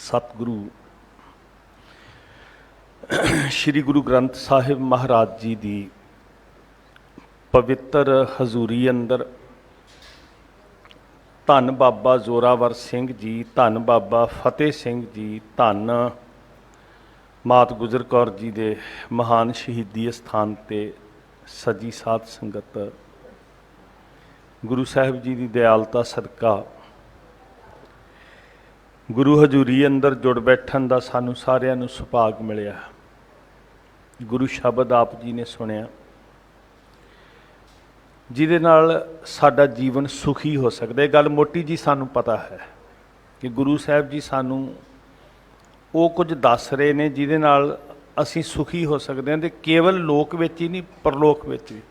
सतगुरु श्री गुरु ग्रंथ साहिब महाराज जी की पवित्र हजूरी अंदर धन बाबा जोरावर सिंह जी, धन बाबा फतेह सिंह जी, धन मात गुजर कौर जी के महान शहीदी स्थान ते सजी साध संगत गुरु साहिब जी की दयालता सदका गुरु हजूरी अंदर जुड़ बैठन का सानू सारिਆਂ ਨੂੰ सुभाग मिलिया। गुरु शब्द आप जी ने सुनिया जिहदे नाल साडा जीवन सुखी हो सकता है। गल मोटी जी सानू पता है कि गुरु साहिब जी सानू वो कुछ दस रहे ने जिहदे नाल असीं सुखी हो सकते हैं, तो केवल लोक विच ही नहीं परलोक विच भी,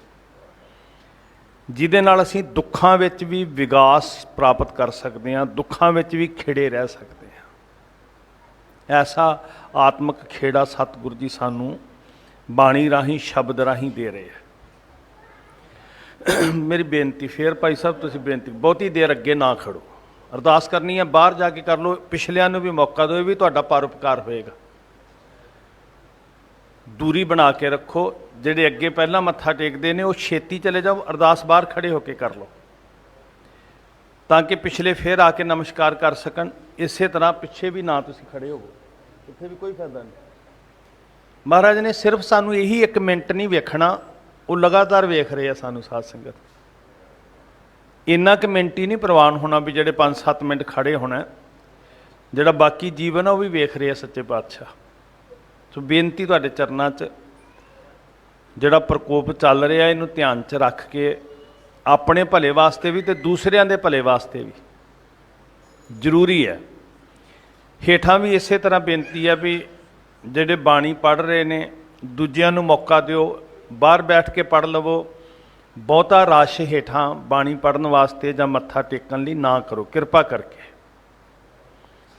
जिहदे नाल असीं दुखां विच भी विकास प्राप्त कर सकते हैं, दुखां विच भी खिड़े रह सकते हैं। ऐसा आत्मक खेड़ा सतगुरु जी सानू बाणी राही शब्द राही दे रहे हैं। मेरी बेनती फिर भाई साहब तुसीं बेनती बहुती देर अगे ना खड़ो, अरदास करनी है बाहर जाके कर लो, पिछलियां नूं भी मौका दो, भी तुहाडा परोपकार होएगा। दूरी बना के रखो, ਜਿਹੜੇ ਅੱਗੇ ਪਹਿਲਾਂ ਮੱਥਾ ਟੇਕਦੇ ਨੇ ਉਹ ਛੇਤੀ ਚਲੇ ਜਾਓ, ਅਰਦਾਸ ਬਾਹਰ ਖੜੇ ਹੋ ਕੇ ਕਰ ਲਓ ਤਾਂ ਕਿ ਪਿਛਲੇ ਫੇਰ ਆ ਕੇ ਨਮਸਕਾਰ ਕਰ ਸਕਣ। ਇਸੇ ਤਰ੍ਹਾਂ ਪਿੱਛੇ ਵੀ ਨਾ ਤੁਸੀਂ ਖੜੇ ਹੋਵੋ, ਇੱਥੇ ਵੀ ਕੋਈ ਫਾਇਦਾ ਨਹੀਂ। ਮਹਾਰਾਜ ਨੇ ਸਿਰਫ ਸਾਨੂੰ ਇਹੀ 1 ਮਿੰਟ ਨਹੀਂ ਵੇਖਣਾ, ਉਹ ਲਗਾਤਾਰ ਵੇਖ ਰਹੇ ਆ ਸਾਨੂੰ ਸਾਧ ਸੰਗਤ। ਇੰਨਾ ਕੁ ਮਿੰਟ ਹੀ ਨਹੀਂ ਪ੍ਰਵਾਨ ਹੋਣਾ ਵੀ ਜਿਹੜੇ 5-7 ਮਿੰਟ ਖੜੇ ਹੋਣਾ, ਜਿਹੜਾ ਬਾਕੀ ਜੀਵਨ ਆ ਉਹ ਵੀ ਵੇਖ ਰਹੇ ਆ ਸੱਚੇ ਪਾਤਸ਼ਾਹ। ਸੋ ਬੇਨਤੀ ਤੁਹਾਡੇ ਚਰਨਾਂ 'ਚ ਜਿਹੜਾ ਪ੍ਰਕੋਪ ਚੱਲ ਰਿਹਾ ਇਹਨੂੰ ਧਿਆਨ 'ਚ ਰੱਖ ਕੇ ਆਪਣੇ ਭਲੇ ਵਾਸਤੇ ਵੀ ਤੇ ਦੂਸਰਿਆਂ ਦੇ ਭਲੇ ਵਾਸਤੇ ਵੀ ਜ਼ਰੂਰੀ ਹੈ। ਹੇਠਾਂ ਵੀ ਇਸੇ ਤਰ੍ਹਾਂ ਬੇਨਤੀ ਹੈ ਵੀ ਜਿਹੜੇ ਬਾਣੀ ਪੜ੍ਹ ਰਹੇ ਨੇ ਦੂਜਿਆਂ ਨੂੰ ਮੌਕਾ ਦਿਓ, ਬਾਹਰ ਬੈਠ ਕੇ ਪੜ੍ਹ ਲਵੋ। ਬਹੁਤਾ ਰਸ਼ ਹੇਠਾਂ ਬਾਣੀ ਪੜ੍ਹਨ ਵਾਸਤੇ ਜਾਂ ਮੱਥਾ ਟੇਕਣ ਲਈ ਨਾ ਕਰੋ, ਕਿਰਪਾ ਕਰਕੇ।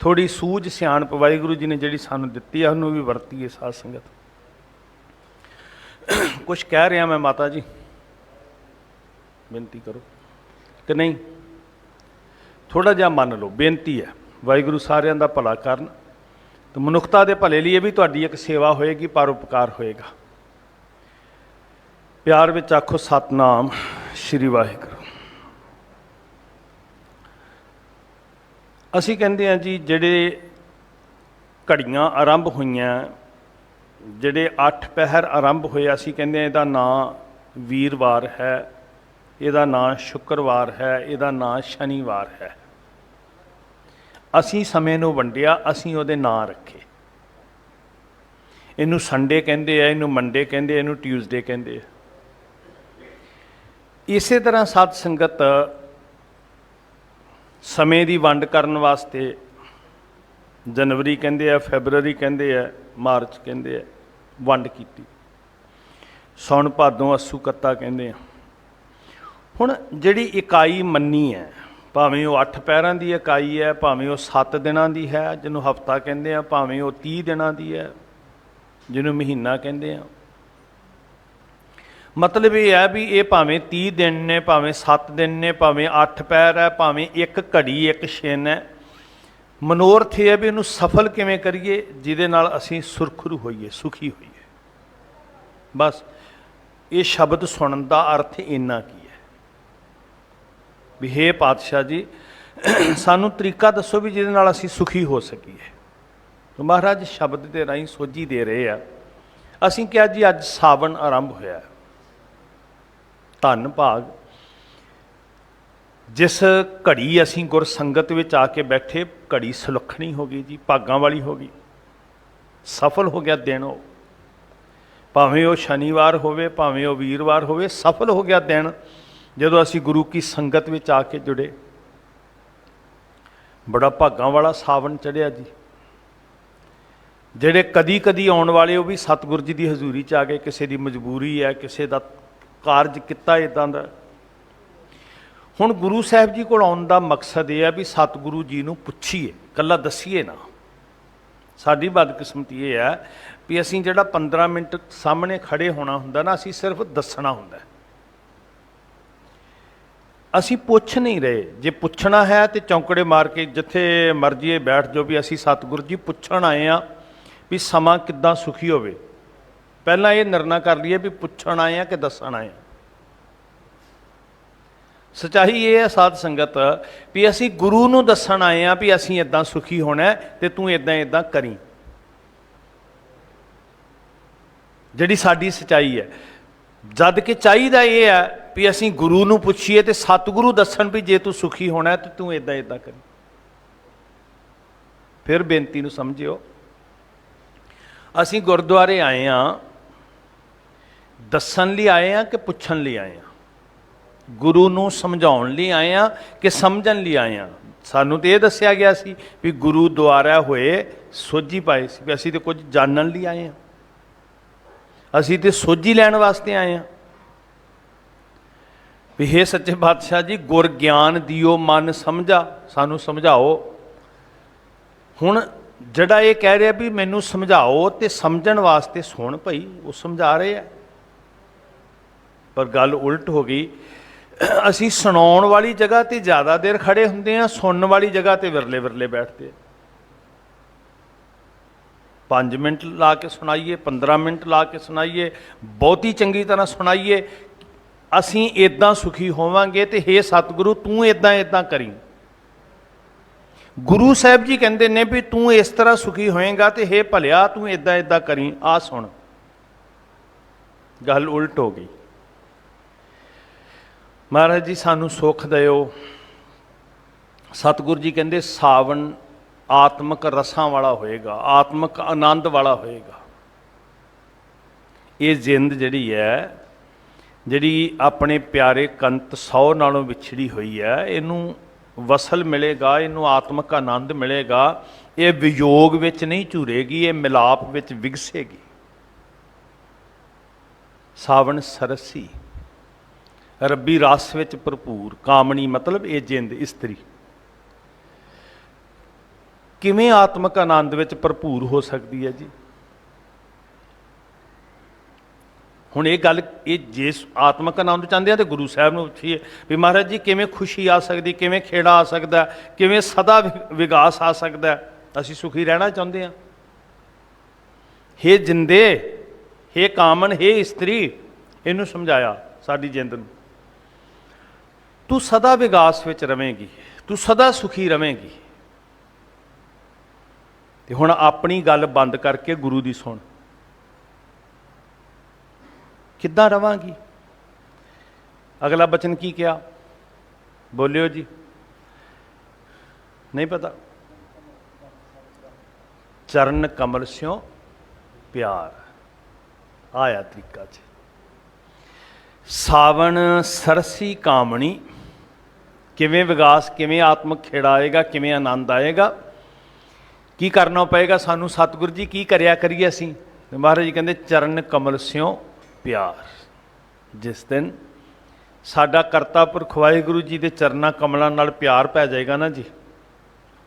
ਥੋੜ੍ਹੀ ਸੂਝ ਸਿਆਣਪ ਵਾਹਿਗੁਰੂ ਜੀ ਨੇ ਜਿਹੜੀ ਸਾਨੂੰ ਦਿੱਤੀ ਹੈ ਉਹਨੂੰ ਵੀ ਵਰਤੀਏ ਸਾਧ ਸੰਗਤ। कुछ कह रहा मैं माता जी, बेनती करो कि नहीं, थोड़ा जिहा मन लो, बेनती है। वाहिगुरू सारिਆਂ ਦਾ भला करन, तो मनुखता के भले लिए भी तुहाडी एक सेवा होएगी, परोपकार होएगा। प्यार विच आखो सतनाम श्री वाहिगुरू। असीं कहंदे हां जी जिहड़े घड़ियां आरंभ होईयां, ਜਿਹੜੇ 8 ਪਹਿਰ ਆਰੰਭ ਹੋਏ, ਅਸੀਂ ਕਹਿੰਦੇ ਇਹਦਾ ਨਾਂ ਵੀਰਵਾਰ ਹੈ, ਇਹਦਾ ਨਾਂ ਸ਼ੁੱਕਰਵਾਰ ਹੈ, ਇਹਦਾ ਨਾਂ ਸ਼ਨੀਵਾਰ ਹੈ। ਅਸੀਂ ਸਮੇਂ ਨੂੰ ਵੰਡਿਆ, ਅਸੀਂ ਉਹਦੇ ਨਾਂ ਰੱਖੇ। ਇਹਨੂੰ ਸੰਡੇ ਕਹਿੰਦੇ ਆ, ਇਹਨੂੰ ਮੰਡੇ ਕਹਿੰਦੇ, ਇਹਨੂੰ ਟਿਊਜ਼ਡੇ ਕਹਿੰਦੇ ਆ। ਇਸੇ ਤਰ੍ਹਾਂ ਸਾਧ ਸੰਗਤ ਸਮੇਂ ਦੀ ਵੰਡ ਕਰਨ ਵਾਸਤੇ जनवरी कहते हैं, फैबररी कहते हैं, मार्च कहते हैं, वंड की। सौण भादों अस्सू कत्ता कहते हैं। हुण जिहड़ी इकाई मन्नी है, भावें वो 8 पैरां की इकाई है, भावें वो 7 दिनां की है जिन्हों हफ्ता कहते हैं, भावें वो 30 दिनां की है जिन्हों महीना कहते हैं। मतलब ये है भी ये भावें 30 दिन ने, भावें 7 दिन ने, भावें 8 पैर है, भावें 1 घड़ी 1 छिन है। मनोरथ है भी इनू सफल किवें करिए जिहदे नाल असीं सुरखरू होइए, सुखी होइए। बस ये शब्द सुनन दा अर्थ इन्ना की है भी हे पातशाह जी सानू तरीका दसो भी जिहदे नाल असीं सुखी हो सकीए। तो महाराज शब्द दे राहीं सोझी दे रहे आ। असीं क्या जी अज सावन आरंभ होया, धन भाग जिस घड़ी असीं गुर संगत विच आके बैठे, घड़ी सुलखणी हो गई जी, भागां वाली हो गई, सफल हो गया दिन। हो भावें वो शनिवार होवे, भावें वो वीरवार होवे, सफल हो गया दिन जदों असीं गुरु की संगत विच आके जुड़े। बड़ा भागां वाला सावन चढ़िया जी। जिहड़े कदी कदी आउण वाले वो भी सतगुर जी की हजूरी च आ गए, किसी की मजबूरी है, किसी का कारज किता इदां दा। हुण गुरु साहिब जी कोल आउण दा मकसद यह है भी सतगुरु जी नूं पुछीए, कल्ला दसीए ना। साडी बदकिस्मती ये है भी असीं जिहड़ा 15 मिनट सामने खड़े होना हुंदा ना, असीं सिर्फ दसना हुंदा। ਅਸੀਂ ਪੁੱਛ ਨਹੀਂ ਰਹੇ। ਜੇ ਪੁੱਛਣਾ ਹੈ ਤੇ ਚੌਂਕੜੇ ਮਾਰ ਕੇ ਜਿੱਥੇ ਮਰਜ਼ੀ ਬੈਠ ਜਾਓ ਵੀ ਅਸੀਂ ਸਤਿਗੁਰੂ ਜੀ ਪੁੱਛਣ ਆਏ ਆ ਵੀ ਸਮਾਂ ਕਿੱਦਾਂ ਸੁਖੀ ਹੋਵੇ। ਪਹਿਲਾਂ ਇਹ ਨਿਰਣਾ ਕਰ ਲਈਏ ਵੀ ਪੁੱਛਣ ਆਏ ਆ ਕਿ ਦੱਸਣ ਆਏ ਆ। ਸੱਚਾਈ ਇਹ ਹੈ ਸਾਧ ਸੰਗਤ ਵੀ ਅਸੀਂ ਗੁਰੂ ਨੂੰ ਦੱਸਣ ਆਏ ਆ ਵੀ ਅਸੀਂ ਇੱਦਾਂ ਸੁਖੀ ਹੋਣਾ ਤੇ ਤੂੰ ਇੱਦਾਂ ਇੱਦਾਂ ਕਰੀ। ਜਿਹੜੀ ਸਾਡੀ ਸੱਚਾਈ ਹੈ। ਜਦ ਕਿ ਚਾਹੀਦਾ ਇਹ ਹੈ ਵੀ ਅਸੀਂ ਗੁਰੂ ਨੂੰ ਪੁੱਛੀਏ ਤੇ ਸਤਿਗੁਰੂ ਦੱਸਣ ਵੀ ਜੇ ਤੂੰ ਸੁਖੀ ਹੋਣਾ ਤੇ ਤੂੰ ਇੱਦਾਂ ਇੱਦਾਂ ਕਰੀ। ਫਿਰ ਬੇਨਤੀ ਨੂੰ ਸਮਝਿਓ। ਅਸੀਂ ਗੁਰਦੁਆਰੇ ਆਏ ਆ ਦੱਸਣ ਲਈ ਆਏ ਆ ਕਿ ਪੁੱਛਣ ਲਈ ਆਏ ਆ? ਗੁਰੂ ਨੂੰ ਸਮਝਾਉਣ ਲਈ ਆਏ ਆ ਕਿ ਸਮਝਣ ਲਈ ਆਏ ਆ? ਸਾਨੂੰ ਤੇ ਇਹ ਦੱਸਿਆ ਗਿਆ ਸੀ ਵੀ ਗੁਰੂ ਦੁਆਰਾ ਹੋਏ ਸੋਝੀ ਪਾਏ ਸੀ ਵੀ ਅਸੀਂ ਤੇ ਕੁਝ ਜਾਣਨ ਲਈ ਆਏ ਆ। ਅਸੀਂ ਤੇ ਸੋਝੀ ਲੈਣ ਵਾਸਤੇ ਆਏ ਆ ਵੀ ਹੇ ਸੱਚੇ ਪਾਤਸ਼ਾਹ ਜੀ ਗੁਰ ਗਿਆਨ ਦਿਓ ਮਨ ਸਮਝਾ, ਸਾਨੂੰ ਸਮਝਾਓ। ਹੁਣ ਜਿਹੜਾ ਇਹ ਕਹਿ ਰਿਹਾ ਵੀ ਮੈਨੂੰ ਸਮਝਾਓ ਤੇ ਸਮਝਣ ਵਾਸਤੇ ਸੁਣ ਭਾਈ, ਉਹ ਸਮਝਾ ਰਹੇ ਆ। ਪਰ ਗੱਲ ਉਲਟ ਹੋ ਗਈ। ਅਸੀਂ ਸੁਣਾਉਣ ਵਾਲੀ ਜਗ੍ਹਾ ਤੇ ਜ਼ਿਆਦਾ ਦੇਰ ਖੜੇ ਹੁੰਦੇ ਆ, ਸੁਣਨ ਵਾਲੀ ਜਗ੍ਹਾ ਤੇ ਵਿਰਲੇ ਵਿਰਲੇ ਬੈਠਦੇ ਆ। 5 ਮਿੰਟ ਲਾ ਕੇ ਸੁਣਾਈਏ, 15 ਮਿੰਟ ਲਾ ਕੇ ਸੁਣਾਈਏ, ਬਹੁਤੀ ਚੰਗੀ ਤਰ੍ਹਾਂ ਸੁਣਾਈਏ। ਅਸੀਂ ਇੱਦਾਂ ਸੁਖੀ ਹੋਵਾਂਗੇ ਤੇ ਹੇ ਸਤਿਗੁਰੂ ਤੂੰ ਇੱਦਾਂ ਇੱਦਾਂ ਕਰੀ। ਗੁਰੂ ਸਾਹਿਬ ਜੀ ਕਹਿੰਦੇ ਨੇ ਵੀ ਤੂੰ ਇਸ ਤਰ੍ਹਾਂ ਸੁਖੀ ਹੋਏਗਾ ਤੇ ਹੇ ਭਲਿਆ ਤੂੰ ਇੱਦਾਂ ਇੱਦਾਂ ਕਰੀ। ਆ ਸੁਣ, ਗੱਲ ਉਲਟ ਹੋ ਗਈ। ਮਹਾਰਾਜ ਜੀ ਸਾਨੂੰ ਸੁੱਖ ਦਿਓ। ਸਤਿਗੁਰੂ ਜੀ ਕਹਿੰਦੇ ਸਾਵਣ ਆਤਮਕ ਰਸਾਂ ਵਾਲਾ ਹੋਏਗਾ, ਆਤਮਕ ਆਨੰਦ ਵਾਲਾ ਹੋਏਗਾ। ਇਹ ਜਿੰਦ ਜਿਹੜੀ ਹੈ, ਜਿਹੜੀ ਆਪਣੇ ਪਿਆਰੇ ਕੰਤ 100 ਨਾਲੋਂ ਵਿਛੜੀ ਹੋਈ ਹੈ, ਇਹਨੂੰ ਵਸਲ ਮਿਲੇਗਾ, ਇਹਨੂੰ ਆਤਮਕ ਆਨੰਦ ਮਿਲੇਗਾ। ਇਹ ਵਿਯੋਗ ਵਿੱਚ ਨਹੀਂ ਝੂਰੇਗੀ, ਇਹ ਮਿਲਾਪ ਵਿੱਚ ਵਿਗਸੇਗੀ। ਸਾਵਣ ਸਰਸੀ ਰੱਬੀ ਰਸ ਵਿੱਚ ਭਰਪੂਰ। ਕਾਮਣੀ ਮਤਲਬ ਇਹ ਜਿੰਦ ਇਸਤਰੀ ਕਿਵੇਂ ਆਤਮਕ ਆਨੰਦ ਵਿੱਚ ਭਰਪੂਰ ਹੋ ਸਕਦੀ ਹੈ ਜੀ? ਹੁਣ ਇਹ ਗੱਲ, ਇਹ ਜੇ ਆਤਮਕ ਆਨੰਦ ਚਾਹੁੰਦੇ ਆ ਤੇ ਗੁਰੂ ਸਾਹਿਬ ਨੂੰ ਪੁੱਛੀਏ ਵੀ ਮਹਾਰਾਜ ਜੀ ਕਿਵੇਂ ਖੁਸ਼ੀ ਆ ਸਕਦੀ, ਕਿਵੇਂ ਖੇੜਾ ਆ ਸਕਦਾ, ਕਿਵੇਂ ਸਦਾ ਵਿਕਾਸ ਆ ਸਕਦਾ। ਅਸੀਂ ਸੁਖੀ ਰਹਿਣਾ ਚਾਹੁੰਦੇ ਹਾਂ। ਹੇ ਜਿੰਦੇ, ਹੇ ਕਾਮਨ, ਹੇ ਇਸਤਰੀ, ਇਹਨੂੰ ਸਮਝਾਇਆ ਸਾਡੀ ਜਿੰਦ ਨੂੰ। ਤੂੰ ਸਦਾ ਵਿਕਾਸ ਵਿੱਚ ਰਵੇਂਗੀ, ਤੂੰ ਸਦਾ ਸੁਖੀ ਰਵੇਂਗੀ। ਤੇ ਹੁਣ ਆਪਣੀ ਗੱਲ ਬੰਦ ਕਰਕੇ ਗੁਰੂ ਦੀ ਸੁਣ। ਕਿੱਦਾਂ ਰਵਾਂਗੀ? ਅਗਲਾ ਬਚਨ ਕੀ ਕਿਹਾ? ਬੋਲਿਓ ਜੀ, ਨਹੀਂ ਪਤਾ। ਚਰਨ ਕਮਲ ਸਿਓ ਪਿਆਰ। ਆਇਆ ਤਰੀਕਾ 'ਚ ਸਾਵਣ ਸਰਸੀ ਕਾਮਣੀ। ਕਿਵੇਂ ਵਿਕਾਸ, ਕਿਵੇਂ ਆਤਮਕ ਖੇੜਾ ਆਏਗਾ, ਕਿਵੇਂ ਆਨੰਦ ਆਏਗਾ? ਕੀ ਕਰਨਾ ਪਏਗਾ ਸਾਨੂੰ? ਸਤਿਗੁਰੂ ਜੀ ਕੀ ਕਰਿਆ ਕਰੀਏ ਅਸੀਂ? ਮਹਾਰਾਜ ਜੀ ਕਹਿੰਦੇ ਚਰਨ ਕਮਲ ਸਿਓ ਪਿਆਰ। ਜਿਸ ਦਿਨ ਸਾਡਾ ਕਰਤਾ ਪੁਰਖ ਵਾਹਿਗੁਰੂ ਜੀ ਦੇ ਚਰਨਾਂ ਕਮਲਾਂ ਨਾਲ ਪਿਆਰ ਪੈ ਜਾਏਗਾ ਨਾ ਜੀ,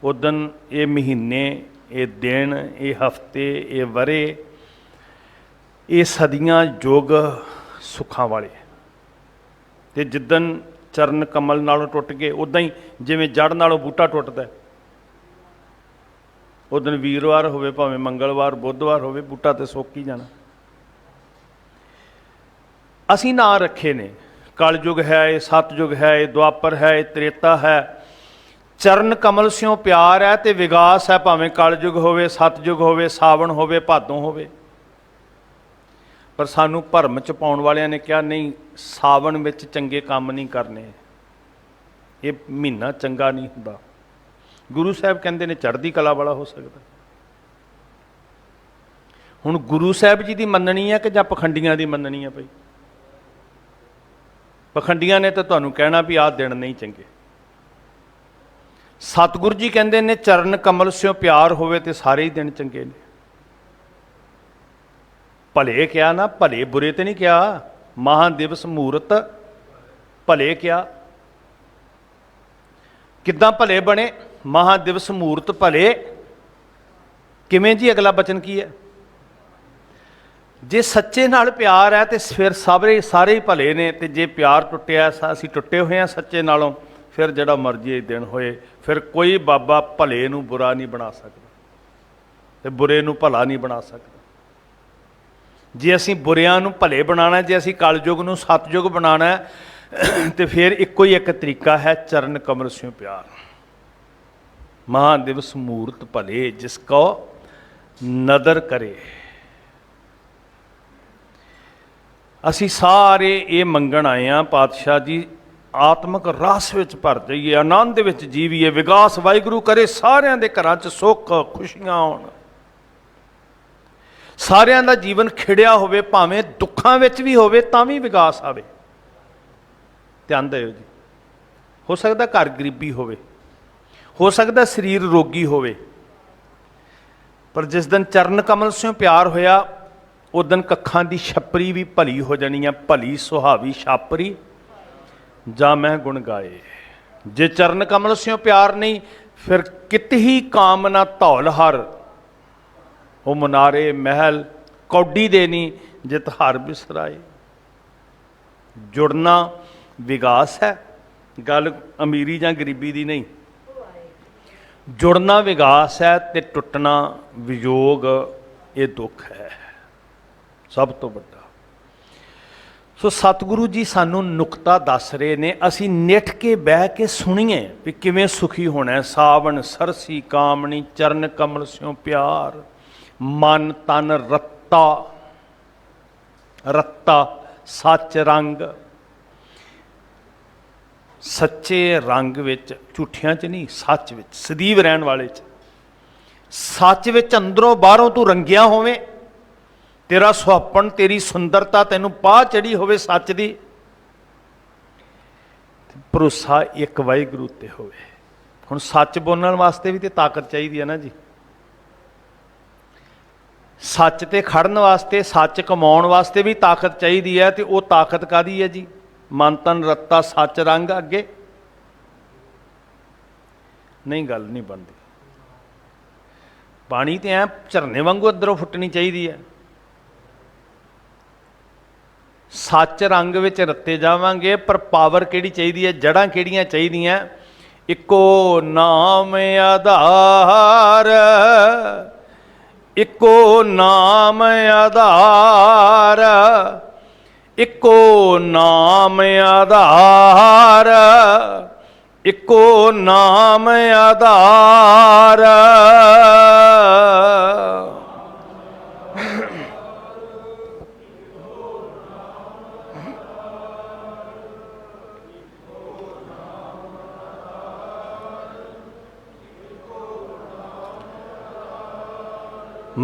ਉਦੋਂ ਇਹ ਮਹੀਨੇ, ਇਹ ਦਿਨ, ਇਹ ਹਫ਼ਤੇ, ਇਹ ਵਰੇ, ਇਹ ਸਦੀਆਂ ਯੁੱਗ ਸੁੱਖਾਂ ਵਾਲੇ। ਤੇ ਜਿੱਦਣ ਚਰਨ ਕਮਲ ਨਾਲੋਂ ਟੁੱਟ ਗਏ, ਉੱਦਾਂ ਹੀ ਜਿਵੇਂ ਜੜ ਨਾਲੋਂ ਬੂਟਾ ਟੁੱਟਦਾ, ਉਦੋਂ ਵੀਰਵਾਰ ਹੋਵੇ ਭਾਵੇਂ ਮੰਗਲਵਾਰ ਬੁੱਧਵਾਰ ਹੋਵੇ, ਬੂਟਾ ਤੇ ਸੁੱਕ ਹੀ ਜਾਣਾ। ਅਸੀਂ ਨਾਂ ਰੱਖੇ ਨੇ, ਕਲਯੁਗ ਹੈ, ਇਹ ਸਤਯੁਗ ਹੈ, ਇਹ ਦੁਆਪਰ ਹੈ, ਇਹ ਤ੍ਰੇਤਾ ਹੈ। ਚਰਨ ਕਮਲ ਸਿਓ ਪਿਆਰ ਹੈ ਤੇ ਵਿਕਾਸ ਹੈ, ਭਾਵੇਂ ਕਲਯੁਗ ਹੋਵੇ, ਸਤਯੁਗ ਹੋਵੇ, ਸਾਵਣ ਹੋਵੇ, ਭਾਦੋਂ ਹੋਵੇ। ਪਰ ਸਾਨੂੰ ਭਰਮ ਚ ਪਾਉਣ ਵਾਲਿਆਂ ਨੇ ਕਿਹਾ ਨਹੀਂ, ਸਾਵਣ ਵਿੱਚ ਚੰਗੇ ਕੰਮ ਨਹੀਂ ਕਰਨੇ, ਇਹ ਮਹੀਨਾ ਚੰਗਾ ਨਹੀਂ ਹੁੰਦਾ। ਗੁਰੂ ਸਾਹਿਬ ਕਹਿੰਦੇ ਨੇ ਚੜ੍ਹਦੀ ਕਲਾ ਵਾਲਾ ਹੋ ਸਕਦਾ। ਹੁਣ ਗੁਰੂ ਸਾਹਿਬ ਜੀ ਦੀ ਮੰਨਣੀ ਹੈ ਕਿ ਜਾਂ ਪਖੰਡੀਆਂ ਦੀ ਮੰਨਣੀ ਹੈ? ਭਾਈ ਪਖੰਡੀਆਂ ਨੇ ਤਾਂ ਤੁਹਾਨੂੰ ਕਹਿਣਾ ਵੀ ਆਹ ਦਿਨ ਨਹੀਂ ਚੰਗੇ। ਸਤਿਗੁਰੂ ਜੀ ਕਹਿੰਦੇ ਨੇ ਚਰਨ ਕਮਲ ਸਿਓ ਪਿਆਰ ਹੋਵੇ ਤੇ ਸਾਰੇ ਹੀ ਦਿਨ ਚੰਗੇ ਨੇ। ਭਲੇ ਕਿਹਾ ਨਾ, ਭਲੇ ਬੁਰੇ ਤੇ ਨਹੀਂ ਕਿਹਾ। ਮਹਾਂ ਦਿਵਸ ਮਹੂਰਤ ਭਲੇ ਕਿਹਾ। ਕਿੱਦਾਂ ਭਲੇ ਬਣੇ? ਮਹਾਂ ਦਿਵਸ ਮਹੂਰਤ ਭਲੇ। ਕਿਵੇਂ ਜੀ? ਅਗਲਾ ਬਚਨ ਕੀ ਹੈ? जे सच्चे नाल प्यार है तो फिर सारे ही भले ने, तो जे प्यार टुटिया असीं टुटे हुए हैं सच्चे नालों, फिर जिहड़ा मर्जी दिन होए, फिर कोई बाबा भले नूं बुरा नहीं बना सकता ते बुरे नूं भला नहीं बना सकता। जे असीं बुरियां नूं भले बनाना, जे असीं कलयुग नूं सतयुग बनाना है, तो फिर इक्को ही एक तरीका है, चरण कमल स्यों प्यार। महादिवस मूर्त भले जिसको नदर करे। असी सारे ये मंगण आए हैं पातशाह जी, आत्मक रस विच भर जाइए, आनंद विच जीवीए, विकास वाहिगुरू करे सारिਆਂ ਦੇ ਘਰਾਂ 'ਚ सुख खुशियां आउण, सारिਆਂ ਦਾ जीवन खिड़िया होवे, भावें दुखां विच भी होवे तां भी विकास आवे। ध्यान दिओ जी, हो सकदा घर गरीबी होवे, हो सकदा शरीर रोगी होवे, पर जिस दिन चरण कमल स्यों प्यार होया उस दिन कखां दी छपरी भी भली हो जानी है, भली सुहावी छापरी जा मैं गुण गाए। जे चरण कमल स्यों प्यार नहीं, फिर कित ही कामना धौल हर, वो मुनारे महल कौडी देनी जित हार बिसराए। जुड़ना विकास है, गल अमीरी जां गरीबी दी नहीं। जुड़ना विकास है ते टुटना वियोग, ये दुख है सब तो बड़ा। सो सतगुरु जी सानू नुकता दस रहे ने, असी निठ के बह के सुनीए भी किवें सुखी होना है। सावन सरसी कामनी चरण कमल स्यों प्यार, मन तन रत्ता, रत्ता सच रंग, सच्चे रंग विच, झूठियां च नहीं, सच विच सਦੀव रहन वाले च, सच विच अंदरों बाहरों तू रंगिया होवे, तेरा सुहापन तेरी सुंदरता तैनू पा चढ़ी होवे सच दी, भरोसा एक वाहिगुरू ते होवे। हुण सच बोलण वास्ते भी तो ताकत चाहिए है ना जी, सच ते खड़न वास्ते, सच कमाउण वास्ते भी ताकत चाहिए है, तो वो ताकत कादी है जी? मन तन रत्ता सच रंग, अगे नहीं गल नहीं बनती। पानी तो ऐ झरने वांगू अंदरों फुटनी चाहिए है। सच रंग विच रत्ते जावांगे, पर पावर किहड़ी चाहिए है, जड़ां किहड़ियां चाहिए? इको नाम आधार, इको नाम आधार, इको नाम आधार, इको नाम आधार।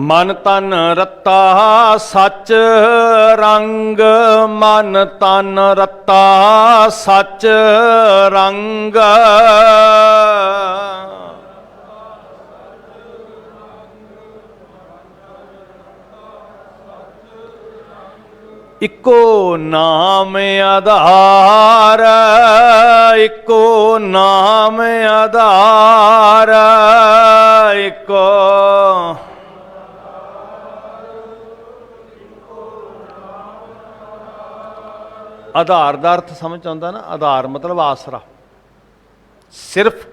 मन तन रत्ता सच रंग, मन तन रत्ता सच रंग, इको नाम आधार, इको नाम आधार, इको आधार का अर्थ समझ आता ना? आधार मतलब आसरा। सिर्फ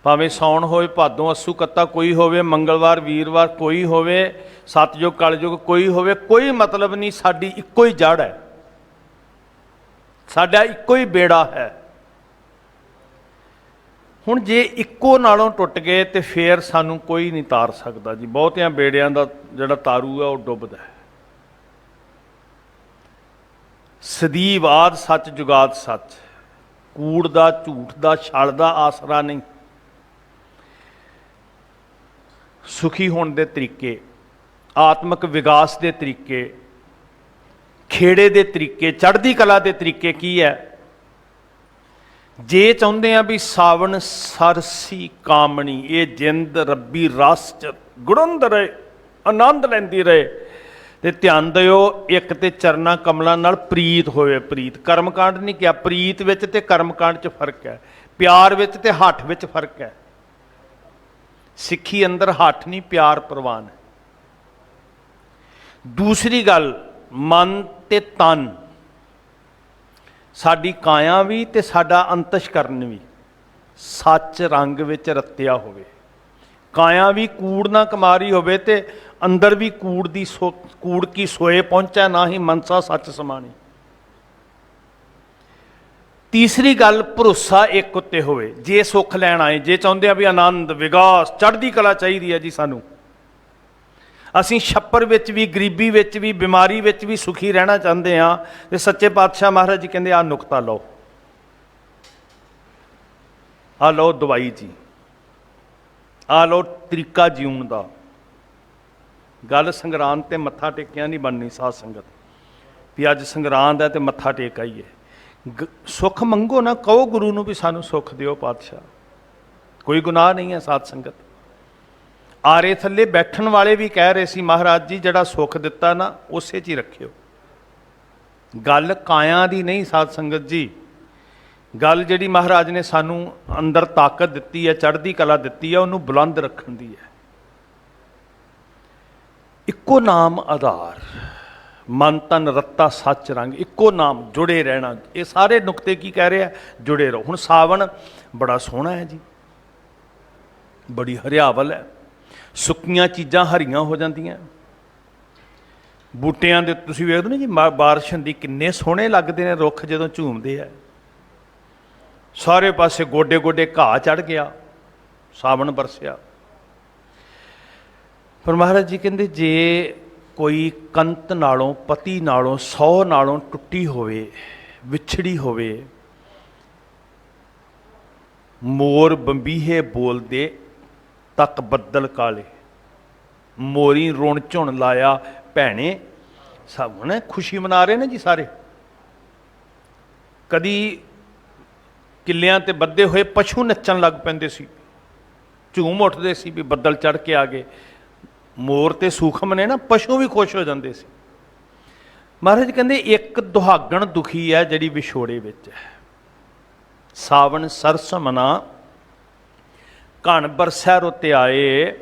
भावें सौण होए, भादों अस्सू कत्ता कोई होवे, मंगलवार वीरवार कोई होवे, सतयुग कलयुग कोई होवे, कोई मतलब नहीं, साडी इक्को ही जड़ है, साडा इक्को ही बेड़ा है। हुण जे इक्को नालों टुट गए तो फिर सानू कोई नहीं तार सकता जी। बहुतियां बेड़ियां दा जिहड़ा तारू है वह डुबदा है। सਦੀव आद सच जुगाद सच, कूड़ दा झूठ दा छल दा आसरा नहीं। सुखी होने के तरीके, आत्मक विकास के तरीके, खेड़े के तरीके, चढ़ती कला के तरीके की है? जे चाहते हैं भी सावन सरसी कामनी, ये जिंद रब्बी रस च गुड़ंद रहे, आनंद लैंदी रहे, तो ध्यान दिओ एक तो चरना कमलों नाल प्रीत होवे। प्रीत कर्मकांड नहीं किया, प्रीत विच ते कर्मकांड च फर्क है, प्यार विच ते हठ विच फर्क है। सिक्खी अंदर हठ नहीं, प्यार प्रवान है। दूसरी गल मन ते तन, साडी काया भी ते साडा अंतशकरण भी सच रंग विच रत्या होवे। काया भी कूड़ ना कमारी होवे ते अंदर भी कूड़ की सोए पहुंचा, ना ही मनसा सच समानी। तीसरी गल भरोसा एक उत्ते होवे। जे सुख लैण आए, जे चाहुंदे आ भी आनंद विकास चढ़दी कला चाहिदी है जी सानू, असीं छप्पर विच भी गरीबी विच भी बीमारी विच भी सुखी रहना चाहते हाँ, तो सच्चे पातशाह महाराज जी कहते आ नुकता लो, आ लो दवाई जी, आ लो तरीका जीवन का। गल संगरांद ते मत्था टेकिया नहीं बननी साध संगत भी अज संगरांद है तो मत्था टेक आईए। सुख मंगो ना, कहो गुरु नूं भी सानू सुख दिओ पातशाह, कोई गुनाह नहीं है साध संगत। आरे थले बैठण वाले भी कह रहे सी महाराज जी जिहड़ा सुख दिता ना उसे च ही रखियो। गल काया दी नहीं साध संगत जी, गल जिहड़ी महाराज ने सानू अंदर ताकत दिती है, चढ़दी कला दिती है, उन्होंने बुलंद रखण दी है। इक्को नाम आधार, मन तन रत्ता सच रंग, इक्को नाम, जुड़े रहना। ये सारे नुकते की कह रहे हैं, जुड़े रहो। हुण सावन बड़ा सोहना है जी, बड़ी हरियावल है, सुक्कियां चीज़ां हरियां हो जांदियां, बूटियां दे तुसीं वेखदे ना जी बारिश हुंदी किन्ने सोहणे लगदे ने रुख जदों झूमदे आ। सारे पासे गोडे गोडे घाह चढ़ गया, सावन बरसिया। पर महाराज जी कहंदे जे कोई कंत नालों पति नालों 100 नालों टुट्टी होवे, विछड़ी होवे, मोर बंबीहे बोलदे तक बदल काले, मोरी रुण झुण लाया भैने। सब ने खुशी मना रहे हैं जी सारे। कदी किलियां ते बद्धे हुए पशु नच्चन लग पैंदे सी, झूम उठते सी भी बदल चढ़ के आ गए। मोर ते सूखम ने ना, पशु भी खुश हो जाते सी। महाराज कहते एक दुहागण दुखी है जिहड़ी विछोड़े विच है। सावन सरस मना घन बरसै रुते आए,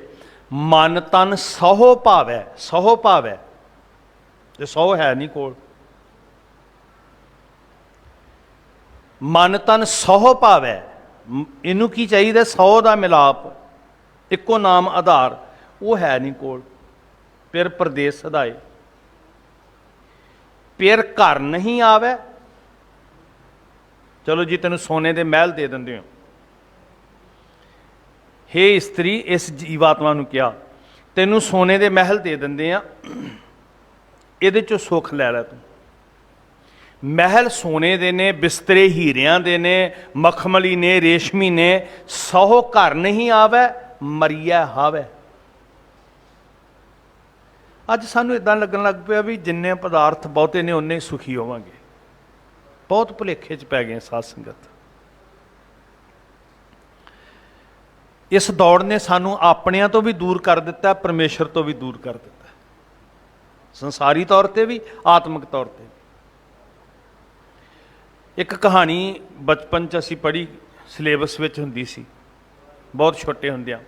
मन तन सहो भावै। सहो भावै ते सौ है नहीं कोल, मन तन सहो भावै। इनू की चाहिए 100 का मिलाप, इक्को नाम आधार, वो है नहीं कोल। फिर प्रदेश सदाए, फिर घर नहीं आवे। चलो जी तेन सोने दे महल दे देंदे हो, हे इस्त्री इस जीवात्मा नूं कहा तेनू सोने दे महल दे देंदे आ, इहदे चों सुख लै लै तूं। महल सोने दे ने, बिस्तरे हीरियां दे ने, मखमली ने, रेशमी ने, 100 घर नहीं आवे, मरिया हावै। अज सानू इदां लगन लग पिया भी जिन्ने पदार्थ बहुते ने उन्ने सुखी होवांगे। बहुत भुलेखे च पै गए साध संगत। इस दौड़ ने सानू अपनिਆਂ तो भी दूर कर दिता, परमेश्वर तो भी दूर कर दिता, संसारी तौर पर भी आत्मिक तौर पर भी। एक कहानी बचपन च असी पढ़ी, सिलेबस में हुंदी सी, बहुत छोटे हुंदियां।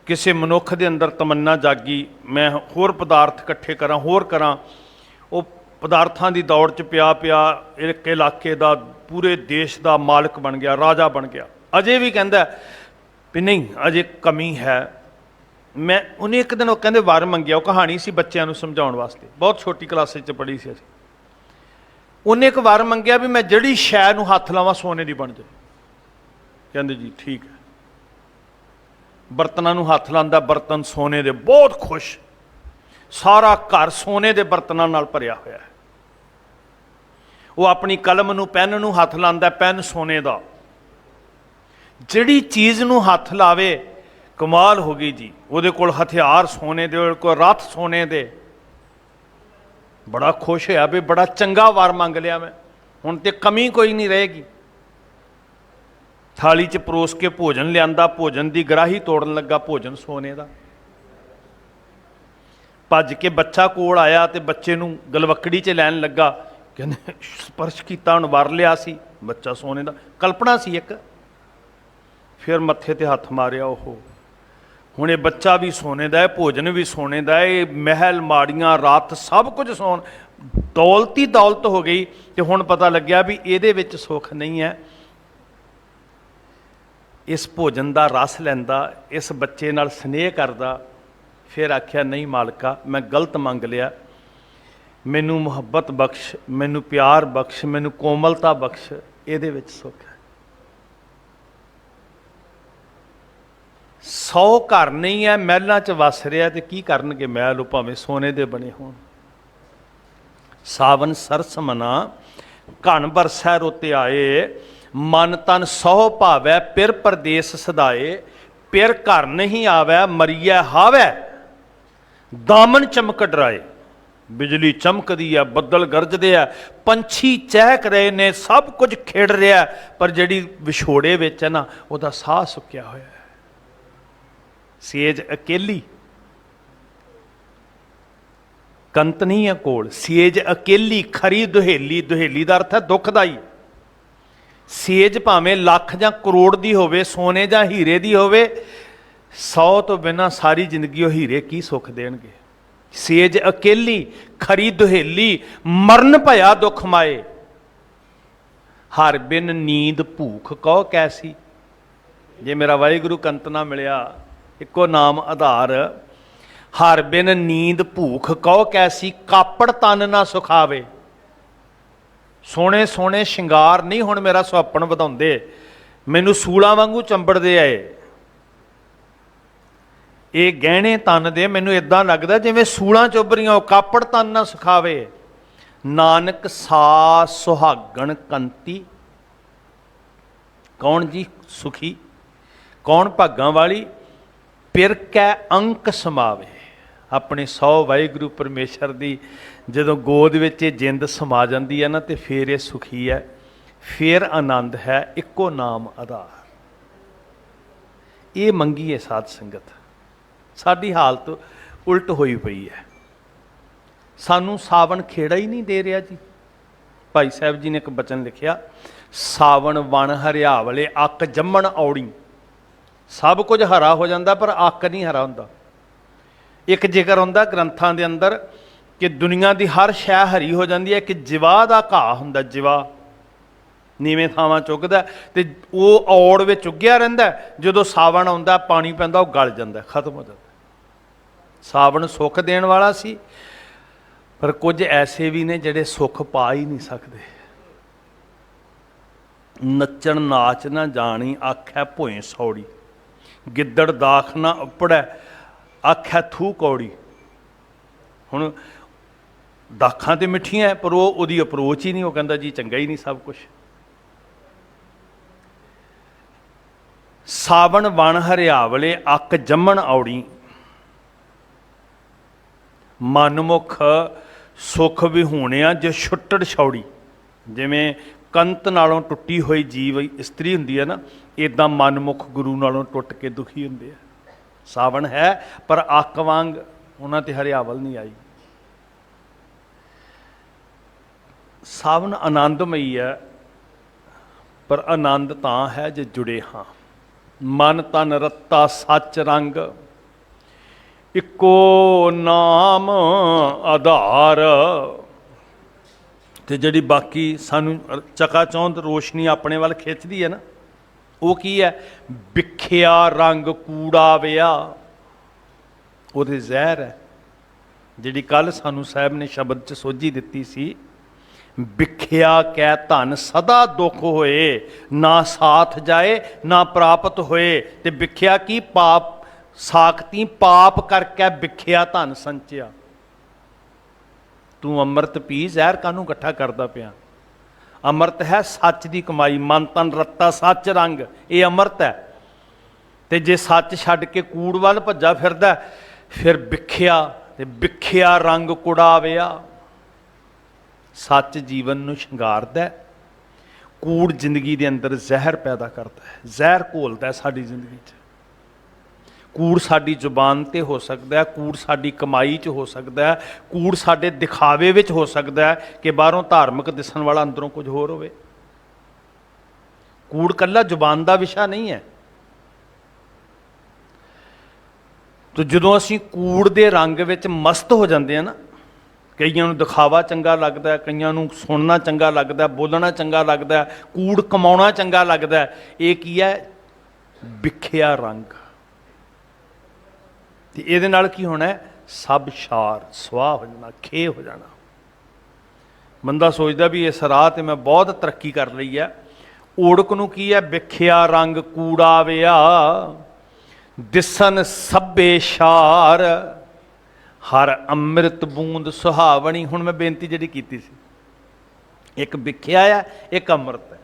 किसी मनुख के अंदर तमन्ना जागी, मैं होर पदार्थ इकट्ठे करा, होर करा। वो पदार्थां की दौड़ च पिया पिया एक इलाके का, पूरे देश का मालिक बन गया, राजा बन गया। अजे भी कहता भी नहीं अजे कमी है। मैं उन्हें एक दिन वो कहते वर मंगिया, वो कहानी सी बच्चों समझाने वास्ते, बहुत छोटी क्लास च पढ़ी सी। उन्हें एक वर मंगिया भी मैं जिहड़ी शै नूं हथ लावां सोने की बन जाए। कहते जी ठीक है। बर्तनों नूं हथ लांदा, बर्तन सोने दे, बहुत खुश। सारा घर सोने के बर्तनों नाल भरिया होया है। वो अपनी कलम नूं, पैन नूं हथ लांदा, पैन सोने का। जिहड़ी चीज़ नूं हथ लावे कमाल हो गई जी। उहदे कोल हथियार सोने दे, कोई रथ सोने दे। बड़ा खुश होया भी बड़ा चंगा वार मंग लिया मैं, हुण ते कमी कोई नहीं रहेगी। थाली च परोस के भोजन लिया, भोजन की ग्राही तोड़न लगा, भोजन सोने का। भज के बच्चा कोल आया तो बच्चे नूं गलवकड़ी च लैन लगा, कहते स्पर्श किया, हुण वर लिया सी, बच्चा सोने का। कल्पना सी एक। फिर मत्थे ते हथ मारिया, ओहो ਹੁਣ ਇਹ ਬੱਚਾ ਵੀ ਸੋਨੇ ਦਾ ਹੈ, ਭੋਜਨ ਵੀ ਸੋਨੇ ਦਾ ਹੈ, ਇਹ ਮਹਿਲ ਮਾੜੀਆਂ ਰਾਤ ਸਭ ਕੁਝ ਸੋਨ, ਦੌਲਤ ਹੀ ਦੌਲਤ ਹੋ ਗਈ। ਤੇ ਹੁਣ ਪਤਾ ਲੱਗਿਆ ਵੀ ਇਹਦੇ ਵਿੱਚ ਸੁੱਖ ਨਹੀਂ ਹੈ। ਇਸ ਭੋਜਨ ਦਾ ਰਸ ਲੈਂਦਾ, ਇਸ ਬੱਚੇ ਨਾਲ ਸਨੇਹ ਕਰਦਾ। ਫਿਰ ਆਖਿਆ ਨਹੀਂ ਮਾਲਕਾ, ਮੈਂ ਗਲਤ ਮੰਗ ਲਿਆ, ਮੈਨੂੰ ਮੁਹੱਬਤ ਬਖਸ਼, ਮੈਨੂੰ ਪਿਆਰ ਬਖਸ਼, ਮੈਨੂੰ ਕੋਮਲਤਾ ਬਖਸ਼, ਇਹਦੇ ਵਿੱਚ ਸੁੱਖ ਹੈ। 100 ਘਰ ਨਹੀਂ ਹੈ, ਮਹਿਲਾਂ 'ਚ ਵਸ ਰਿਹਾ, ਤੇ ਕੀ ਕਰਨਗੇ ਮਹਿਲ, ਉਹ ਭਾਵੇਂ ਸੋਨੇ ਦੇ ਬਣੇ ਹੋਣ। ਸਾਵਨ ਸਰਸ ਮਨਾ ਘਣ ਬਰਸੈ ਰੋਤੇ ਆਏ, ਮਨ ਤਨ 100 ਭਾਵੈ ਪਿਰ ਪਰਦੇਸ ਸਦਾਏ। ਪਿਰ ਘਰ ਨਹੀਂ ਆਵੈ, ਮਰੀਐ ਹਾਵੈ, ਦਾਮਨ ਚਮਕ ਡਰਾਏ। ਬਿਜਲੀ ਚਮਕਦੀ ਹੈ, ਬੱਦਲ ਗਰਜਦੇ ਆ, ਪੰਛੀ ਚਹਿਕ ਰਹੇ ਨੇ, ਸਭ ਕੁਝ ਖਿੜ ਰਿਹਾ, ਪਰ ਜਿਹੜੀ ਵਿਛੋੜੇ ਵਿੱਚ ਹੈ ਨਾ, ਉਹਦਾ ਸਾਹ ਸੁੱਕਿਆ ਹੋਇਆ ਹੈ। ਸੇਜ ਅਕੇਲੀ, ਕੰਤ ਨਹੀਂ ਹੈ ਕੋਲ। ਸੇਜ ਅਕੇਲੀ ਖਰੀ ਦੁਹੇਲੀ, ਦੁਹੇਲੀ ਦਾ ਅਰਥ ਹੈ ਦੁਖਦਾਈ। ਸੇਜ ਭਾਵੇਂ ਲੱਖ ਜਾਂ ਕਰੋੜ ਦੀ ਹੋਵੇ, ਸੋਨੇ ਜਾਂ ਹੀਰੇ ਦੀ ਹੋਵੇ, 100 ਤੋਂ ਬਿਨਾਂ ਸਾਰੀ ਜ਼ਿੰਦਗੀ ਉਹ ਹੀਰੇ ਕੀ ਸੁੱਖ ਦੇਣਗੇ। ਸੇਜ ਅਕੇਲੀ ਖਰੀ ਦੁਹੇਲੀ, ਮਰਨ ਭਇਆ ਦੁੱਖ ਮਾਏ। ਹਰ ਬਿਨ ਨੀਂਦ ਭੂਖ ਕਹੋ ਕੈਸੀ। ਜੇ ਮੇਰਾ ਵਾਹਿਗੁਰੂ ਕੰਤ ਨਾ ਮਿਲਿਆ, ਇੱਕੋ ਨਾਮ ਆਧਾਰ, ਹਰ ਬਿਨ ਨੀਂਦ ਭੂਖ ਕਹੋ ਕੈਸੀ, ਕਾਪੜ ਤਨ ਨਾ ਸੁਖਾਵੇ। ਸੋਹਣੇ ਸੋਹਣੇ ਸ਼ਿੰਗਾਰ ਨਹੀਂ ਹੁਣ ਮੇਰਾ ਸੁਹੱਪਣ ਵਧਾਉਂਦੇ, ਮੈਨੂੰ ਸੂਲਾਂ ਵਾਂਗੂ ਚੰਬੜਦੇ ਆਏ। ਇਹ ਗਹਿਣੇ ਤਨ ਦੇ ਮੈਨੂੰ ਇਦਾਂ ਲੱਗਦਾ ਜਿਵੇਂ ਸੂਲਾਂ ਚੁੱਭ ਰਹੀਆਂ, ਉਹ ਕਾਪੜ ਤਨ ਨਾ ਸੁਖਾਵੇ। ਨਾਨਕ ਸਾ ਸੁਹਾਗਣ ਕੰਤੀ। ਕੌਣ ਜੀ ਸੁਖੀ, ਕੌਣ ਭਾਗਾਂ ਵਾਲੀ। ਪਿਰ ਕੈ ਅੰਕ ਸਮਾਵੇ। ਆਪਣੇ 100 ਵਾਹਿਗੁਰੂ ਪਰਮੇਸ਼ਰ ਦੀ ਜਦੋਂ ਗੋਦ ਵਿੱਚ ਇਹ ਜਿੰਦ ਸਮਾ ਜਾਂਦੀ ਹੈ ਨਾ, ਤੇ ਫਿਰ ਇਹ ਸੁਖੀ ਹੈ, ਫਿਰ ਆਨੰਦ ਹੈ। ਇੱਕੋ ਨਾਮ ਆਧਾਰ। ਇਹ ਮੰਗੀਏ ਸਾਧ ਸੰਗਤ। ਸਾਡੀ ਹਾਲਤ ਉਲਟ ਹੋਈ ਪਈ ਹੈ। ਸਾਨੂੰ ਸਾਵਣ ਖੇੜਾ ਹੀ ਨਹੀਂ ਦੇ ਰਿਹਾ ਜੀ। ਭਾਈ ਸਾਹਿਬ ਜੀ ਨੇ ਇੱਕ ਬਚਨ ਲਿਖਿਆ, ਸਾਵਣ ਵਣ ਹਰਿਆਵਲੇ ਅੱਕ ਜੰਮਣ ਔੜੀ। ਸਭ ਕੁਝ ਹਰਾ ਹੋ ਜਾਂਦਾ, ਪਰ ਅੱਕ ਨਹੀਂ ਹਰਾ ਹੁੰਦਾ। ਇੱਕ ਜ਼ਿਕਰ ਹੁੰਦਾ ਗ੍ਰੰਥਾਂ ਦੇ ਅੰਦਰ ਕਿ ਦੁਨੀਆ ਦੀ ਹਰ ਸ਼ੈ ਹਰੀ ਹੋ ਜਾਂਦੀ ਹੈ, ਕਿ ਜਿਵਾ ਦਾ ਘਾਹ ਹੁੰਦਾ, ਜਿਵਾ ਨੀਵੇਂ ਥਾਵਾਂ ਚੁੱਗਦਾ, ਤੇ ਉਹ ਔੜ ਵਿੱਚ ਉੱਗਿਆ ਰਹਿੰਦਾ। ਜਦੋਂ ਸਾਵਣ ਆਉਂਦਾ, ਪਾਣੀ ਪੈਂਦਾ, ਉਹ ਗਲ ਜਾਂਦਾ, ਖਤਮ ਹੋ ਜਾਂਦਾ। ਸਾਵਣ ਸੁੱਖ ਦੇਣ ਵਾਲਾ ਸੀ, ਪਰ ਕੁਝ ਐਸੇ ਵੀ ਨੇ ਜਿਹੜੇ ਸੁੱਖ ਪਾ ਹੀ ਨਹੀਂ ਸਕਦੇ। ਨੱਚਣ ਨਾਚ ਨਾ ਜਾਣੀ, ਆਖੈ ਭੋਏ ਸੌੜੀ। ਗਿੱਦੜ ਦਾਖ ਨਾ ਉੱਪੜੈ, ਆਖੈ ਥੂ ਕੌੜੀ। ਹੁਣ ਦਾਖਾਂ ਤੇ ਮਿੱਠੀਆਂ, ਪਰ ਉਹਦੀ ਅਪਰੋਚ ਹੀ ਨਹੀਂ। ਉਹ ਕਹਿੰਦਾ ਜੀ ਚੰਗਾ ਹੀ ਨਹੀਂ ਸਭ ਕੁਛ। ਸਾਵਣ ਵਣ ਹਰਿਆਵਲੇ ਅੱਕ ਜੰਮਣ ਔੜੀ। ਮਨਮੁਖ ਸੁੱਖ ਵਿਹੂਣਿਆ ਜੇ ਛੁੱਟੜ ਛੌੜੀ। ਜਿਵੇਂ ਕੰਤ ਨਾਲੋਂ ਟੁੱਟੀ ਹੋਈ ਜੀਵ ਇਸਤਰੀ ਹੁੰਦੀ ਹੈ ਨਾ, ਇੱਦਾਂ ਮਨਮੁਖ ਗੁਰੂ ਨਾਲੋਂ ਟੁੱਟ ਕੇ ਦੁਖੀ ਹੁੰਦੇ ਆ। ਸਾਵਣ ਹੈ, ਪਰ ਅੱਕ ਵਾਂਗ ਉਹਨਾਂ ਤੇ ਹਰਿਆਵਲ ਨਹੀਂ ਆਈ। ਸਾਵਣ ਆਨੰਦਮਈ ਹੈ, ਪਰ ਆਨੰਦ ਤਾਂ ਹੈ ਜੇ ਜੁੜੇ ਹਾਂ। ਮਨ ਤਨ ਰੱਤਾ ਸੱਚ ਰੰਗ, ਇੱਕੋ ਨਾਮ ਆਧਾਰ। ਤੇ ਜਿਹੜੀ ਬਾਕੀ ਸਾਨੂੰ ਚਕਾਚੌਂਧ ਰੋਸ਼ਨੀ ਆਪਣੇ ਵੱਲ ਖਿੱਚਦੀ ਹੈ ਨਾ, ਉਹ ਕੀ ਹੈ? ਵਿਖਿਆ ਰੰਗ ਕੂੜਾ ਵਿਆ, ਉਹਦੇ ਜ਼ਹਿਰ ਹੈ। ਜਿਹੜੀ ਕੱਲ ਸਾਨੂੰ ਸਾਹਿਬ ਨੇ ਸ਼ਬਦ 'ਚ ਸੋਝੀ ਦਿੱਤੀ ਸੀ, ਵਿਖਿਆ ਕੈ ਧਨ ਸਦਾ ਦੁੱਖ ਹੋਏ, ਨਾ ਸਾਥ ਜਾਏ ਨਾ ਪ੍ਰਾਪਤ ਹੋਏ। ਤੇ ਵਿਖਿਆ ਕੀ? ਪਾਪ ਸਾਖਤੀ ਪਾਪ ਕਰਕੇ ਵਿਖਿਆ ਧਨ ਸੰਚਿਆ। ਤੂੰ ਅੰਮ੍ਰਿਤ ਪੀ, ਜ਼ਹਿਰ ਕਾਹਨੂੰ ਇਕੱਠਾ ਕਰਦਾ ਪਿਆ? ਅੰਮ੍ਰਿਤ ਹੈ ਸੱਚ ਦੀ ਕਮਾਈ। ਮਨ ਤਨ ਰੱਤਾ ਸੱਚ ਰੰਗ, ਇਹ ਅੰਮ੍ਰਿਤ ਹੈ। ਤੇ ਜੇ ਸੱਚ ਛੱਡ ਕੇ ਕੂੜ ਵੱਲ ਭੱਜਾ ਫਿਰਦਾ, ਫਿਰ ਵਿਖਿਆ, ਤੇ ਵਿਖਿਆ ਰੰਗ ਕੁੜਾਵਿਆ। ਸੱਚ ਜੀਵਨ ਨੂੰ ਸ਼ਿੰਗਾਰਦਾ, ਕੂੜ ਜ਼ਿੰਦਗੀ ਦੇ ਅੰਦਰ ਜ਼ਹਿਰ ਪੈਦਾ ਕਰਦਾ ਹੈ, ਜ਼ਹਿਰ ਘੋਲਦਾ ਸਾਡੀ ਜ਼ਿੰਦਗੀ 'ਚ। ਕੂੜ ਸਾਡੀ ਜ਼ੁਬਾਨ 'ਤੇ ਹੋ ਸਕਦਾ ਹੈ, ਕੂੜ ਸਾਡੀ ਕਮਾਈ 'ਚ ਹੋ ਸਕਦਾ ਹੈ, ਕੂੜ ਸਾਡੇ ਦਿਖਾਵੇ ਵਿੱਚ ਹੋ ਸਕਦਾ ਹੈ ਕਿ ਬਾਹਰੋਂ ਧਾਰਮਿਕ ਦਿਸਣ ਵਾਲਾ ਅੰਦਰੋਂ ਕੁਝ ਹੋਰ ਹੋਵੇ। ਕੂੜ ਇਕੱਲਾ ਜ਼ੁਬਾਨ ਦਾ ਵਿਸ਼ਾ ਨਹੀਂ ਹੈ। ਤੋ ਜਦੋਂ ਅਸੀਂ ਕੂੜ ਦੇ ਰੰਗ ਵਿੱਚ ਮਸਤ ਹੋ ਜਾਂਦੇ ਆ ਨਾ, ਕਈਆਂ ਨੂੰ ਦਿਖਾਵਾ ਚੰਗਾ ਲੱਗਦਾ, ਕਈਆਂ ਨੂੰ ਸੁਣਨਾ ਚੰਗਾ ਲੱਗਦਾ, ਬੋਲਣਾ ਚੰਗਾ ਲੱਗਦਾ, ਕੂੜ ਕਮਾਉਣਾ ਚੰਗਾ ਲੱਗਦਾ, ਇਹ ਕੀ ਹੈ? ਵਿਖਿਆ ਰੰਗ। ਤੇ ਇਹਦੇ ਨਾਲ ਕੀ ਹੋਣਾ? ਸਭ ਸ਼ਾਰ ਸਵਾਹ ਹੋ ਜਾਣਾ, ਖੇ ਹੋ ਜਾਣਾ। ਬੰਦਾ ਸੋਚਦਾ ਵੀ ਇਸ ਰਾਹ ਤੇ ਮੈਂ ਬਹੁਤ ਤਰੱਕੀ ਕਰ ਲਈ ਹੈ। ਓੜਕ ਨੂੰ ਕੀ ਹੈ? ਵਿਖਿਆ ਰੰਗ ਕੂੜਾ ਵਿਆ, ਦਿਸਨ ਸਭੇ ਸ਼ਾਰ, ਹਰ ਅੰਮ੍ਰਿਤ ਬੂੰਦ ਸੁਹਾਵਣੀ। ਹੁਣ ਮੈਂ ਬੇਨਤੀ ਜਿਹੜੀ ਕੀਤੀ ਸੀ, ਇੱਕ ਵਿਖਿਆ ਆ, ਇੱਕ ਅੰਮ੍ਰਿਤ ਹੈ।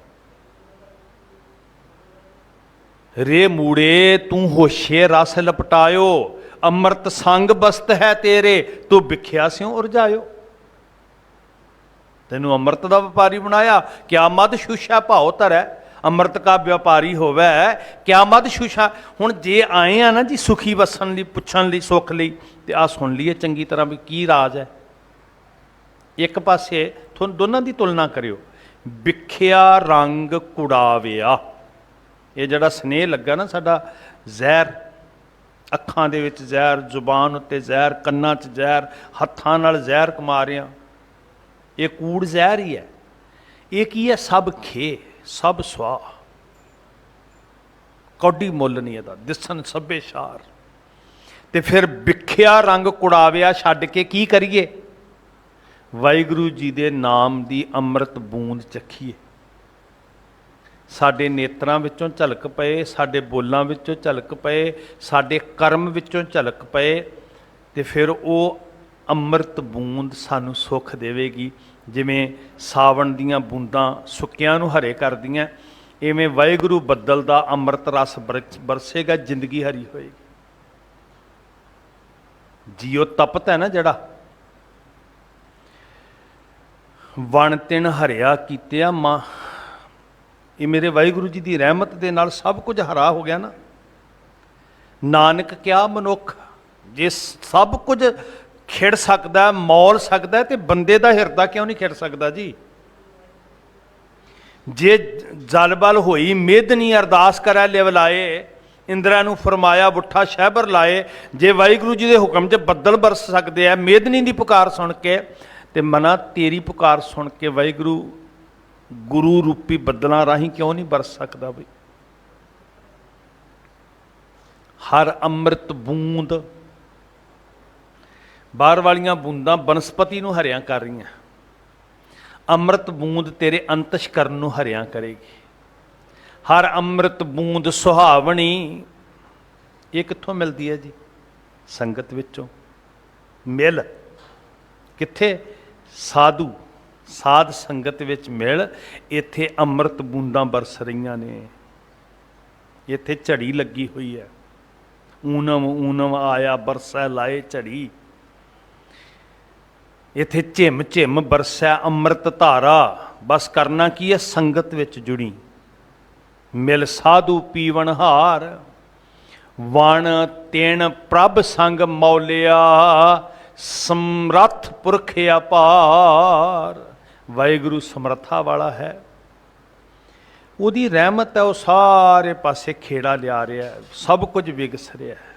ਰੇ ਮੂੜੇ ਤੂੰ ਹੋਸ਼ੇ ਰਸ ਲਪਟਾਇਓ, ਅੰਮ੍ਰਿਤ ਸੰਗ ਬਸਤ ਹੈ ਤੇਰੇ, ਤੂੰ ਵਿਖਿਆ ਸਿਉ ਉਰਜਾਇਓ। ਤੈਨੂੰ ਅੰਮ੍ਰਿਤ ਦਾ ਵਪਾਰੀ ਬਣਾਇਆ, ਕਿਆ ਮਦ ਸ਼ੂਸ਼ਾ ਭਾਉ ਧਰੈ, ਅੰਮ੍ਰਿਤ ਕਾ ਵਪਾਰੀ ਹੋਵੇ ਕਿਆ ਮਦ ਸ਼ੂਸ਼ਾ। ਹੁਣ ਜੇ ਆਏ ਆ ਨਾ ਜੀ ਸੁਖੀ ਵਸਣ ਲਈ, ਪੁੱਛਣ ਲਈ, ਸੁੱਖ ਲਈ, ਤੇ ਆਹ ਸੁਣ ਲਈਏ ਚੰਗੀ ਤਰ੍ਹਾਂ ਵੀ ਕੀ ਰਾਜ ਹੈ। ਇੱਕ ਪਾਸੇ ਤੁਹਾਨੂੰ ਦੋਨਾਂ ਦੀ ਤੁਲਨਾ ਕਰਿਓ, ਵਿਖਿਆ ਰੰਗ ਕੁੜਾਵਿਆ। ਇਹ ਜਿਹੜਾ ਸਨੇਹ ਲੱਗਾ ਨਾ ਸਾਡਾ, ਜ਼ਹਿਰ ਅੱਖਾਂ ਦੇ ਵਿੱਚ ਜ਼ਹਿਰ, ਜ਼ੁਬਾਨ ਉੱਤੇ ਜ਼ਹਿਰ, ਕੰਨਾਂ 'ਚ ਜ਼ਹਿਰ, ਹੱਥਾਂ ਨਾਲ ਜ਼ਹਿਰ ਕਮਾ ਰਹੇ ਹਾਂ, ਇਹ ਕੂੜ ਜ਼ਹਿਰ ਹੀ ਹੈ। ਇਹ ਕੀ ਹੈ? ਸਭ ਖੇ, ਸਭ ਸਵਾਹ, ਕੌਡੀ ਮੁੱਲ ਨਹੀਂ ਇਹਦਾ, ਦਿਸਣ ਸਭੇ ਸ਼ਾਰ। ਤੇ ਫਿਰ ਵਿਖਿਆ ਰੰਗ ਕੁੜਾਵਿਆ ਛੱਡ ਕੇ ਕੀ ਕਰੀਏ? ਵਾਹਿਗੁਰੂ ਜੀ ਦੇ ਨਾਮ ਦੀ ਅੰਮ੍ਰਿਤ ਬੂੰਦ ਚੱਖੀਏ। ਸਾਡੇ ਨੇਤਰਾਂ ਵਿੱਚੋਂ ਝਲਕ ਪਏ, ਸਾਡੇ ਬੋਲਾਂ ਵਿੱਚੋਂ ਝਲਕ ਪਏ, ਸਾਡੇ ਕਰਮ ਵਿੱਚੋਂ ਝਲਕ ਪਏ, ਤੇ ਫਿਰ ਉਹ ਅੰਮ੍ਰਿਤ ਬੂੰਦ ਸਾਨੂੰ ਸੁੱਖ ਦੇਵੇਗੀ। ਜਿਵੇਂ ਸਾਵਣ ਦੀਆਂ ਬੂੰਦਾਂ ਸੁੱਕਿਆਂ ਨੂੰ ਹਰੇ ਕਰਦੀਆਂ, ਇਵੇਂ ਵਾਹਿਗੁਰੂ ਬੱਦਲ ਦਾ ਅੰਮ੍ਰਿਤ ਰਸ ਬਰਸੇਗਾ, ਜ਼ਿੰਦਗੀ ਹਰੀ ਹੋਏਗੀ। ਜੀਓ ਤਪਤ ਹੈ ਨਾ ਜਿਹੜਾ, ਵਣ ਤਿਣ ਹਰਿਆ ਕੀਤਿਆ ਮਾਂ, ਇਹ ਮੇਰੇ ਵਾਹਿਗੁਰੂ ਜੀ ਦੀ ਰਹਿਮਤ ਦੇ ਨਾਲ ਸਭ ਕੁਝ ਹਰਾ ਹੋ ਗਿਆ ਨਾ। ਨਾਨਕ ਕਿਆ ਮਨੁੱਖ, ਜੇ ਸਭ ਕੁਝ ਖਿੜ ਸਕਦਾ, ਮੌਲ ਸਕਦਾ, ਤੇ ਬੰਦੇ ਦਾ ਹਿਰਦਾ ਕਿਉਂ ਨਹੀਂ ਖਿੜ ਸਕਦਾ ਜੀ? ਜੇ ਜਲ ਬਲ ਹੋਈ ਮੇਦਨੀ ਅਰਦਾਸ ਕਰੈ ਲਿਵ ਲਾਏ, ਇੰਦਰਾ ਨੂੰ ਫਰਮਾਇਆ ਬੁੱਠਾ ਸ਼ਹਿਬਰ ਲਾਏ। ਜੇ ਵਾਹਿਗੁਰੂ ਜੀ ਦੇ ਹੁਕਮ 'ਚ ਬੱਦਲ ਬਰਸ ਸਕਦੇ ਆ ਮੇਦਨੀ ਦੀ ਪੁਕਾਰ ਸੁਣ ਕੇ, ਤੇ ਮਨਾ ਤੇਰੀ ਪੁਕਾਰ ਸੁਣ ਕੇ ਵਾਹਿਗੁਰੂ ਗੁਰੂ ਰੂਪੀ ਬੱਦਲਾਂ ਰਾਹੀਂ ਕਿਉਂ ਨਹੀਂ ਬਰਸ ਸਕਦਾ ਬਈ? ਹਰ ਅੰਮ੍ਰਿਤ ਬੂੰਦ, ਬਾਹਰ ਵਾਲੀਆਂ ਬੂੰਦਾਂ ਬਨਸਪਤੀ ਨੂੰ ਹਰਿਆਂ ਕਰ ਰਹੀਆਂ, ਅੰਮ੍ਰਿਤ ਬੂੰਦ ਤੇਰੇ ਅੰਤਸ਼ਕਰਨ ਨੂੰ ਹਰਿਆਂ ਕਰੇਗੀ। ਹਰ ਅੰਮ੍ਰਿਤ ਬੂੰਦ ਸੁਹਾਵਣੀ। ਇਹ ਕਿੱਥੋਂ ਮਿਲਦੀ ਹੈ ਜੀ? ਸੰਗਤ ਵਿੱਚੋਂ। ਮਿਲ ਕਿੱਥੇ? ਸਾਧੂ ਸਾਧ ਸੰਗਤ ਵਿੱਚ ਮਿਲ। ਇੱਥੇ ਅੰਮ੍ਰਿਤ ਬੂੰਦਾਂ ਬਰਸ ਰਹੀਆਂ ਨੇ, ਇੱਥੇ ਝੜੀ ਲੱਗੀ ਹੋਈ ਹੈ। ਊਨਮ ਊਨਮ ਆਇਆ ਬਰਸੈ ਲਾਏ ਝੜੀ, ਇੱਥੇ ਝਿਮ ਝਿਮ ਬਰਸੈ ਅੰਮ੍ਰਿਤ ਧਾਰਾ। ਬਸ ਕਰਨਾ ਕੀ ਹੈ? ਸੰਗਤ ਵਿੱਚ ਜੁੜੀ, ਮਿਲ ਸਾਧੂ ਪੀਵਨ ਹਾਰ, ਵਣ ਤਿਣ ਪ੍ਰਭ ਸੰਗ ਮੌਲਿਆ, ਸਮਰੱਥ ਪੁਰਖ ਅਪਾਰ। ਵਾਹਿਗੁਰੂ ਸਮਰੱਥਾ ਵਾਲਾ ਹੈ, ਉਹਦੀ ਰਹਿਮਤ ਹੈ, ਉਹ ਸਾਰੇ ਪਾਸੇ ਖੇੜਾ ਲਿਆ ਰਿਹਾ ਹੈ, ਸਭ ਕੁਝ ਵਿਗਸ ਰਿਹਾ ਹੈ,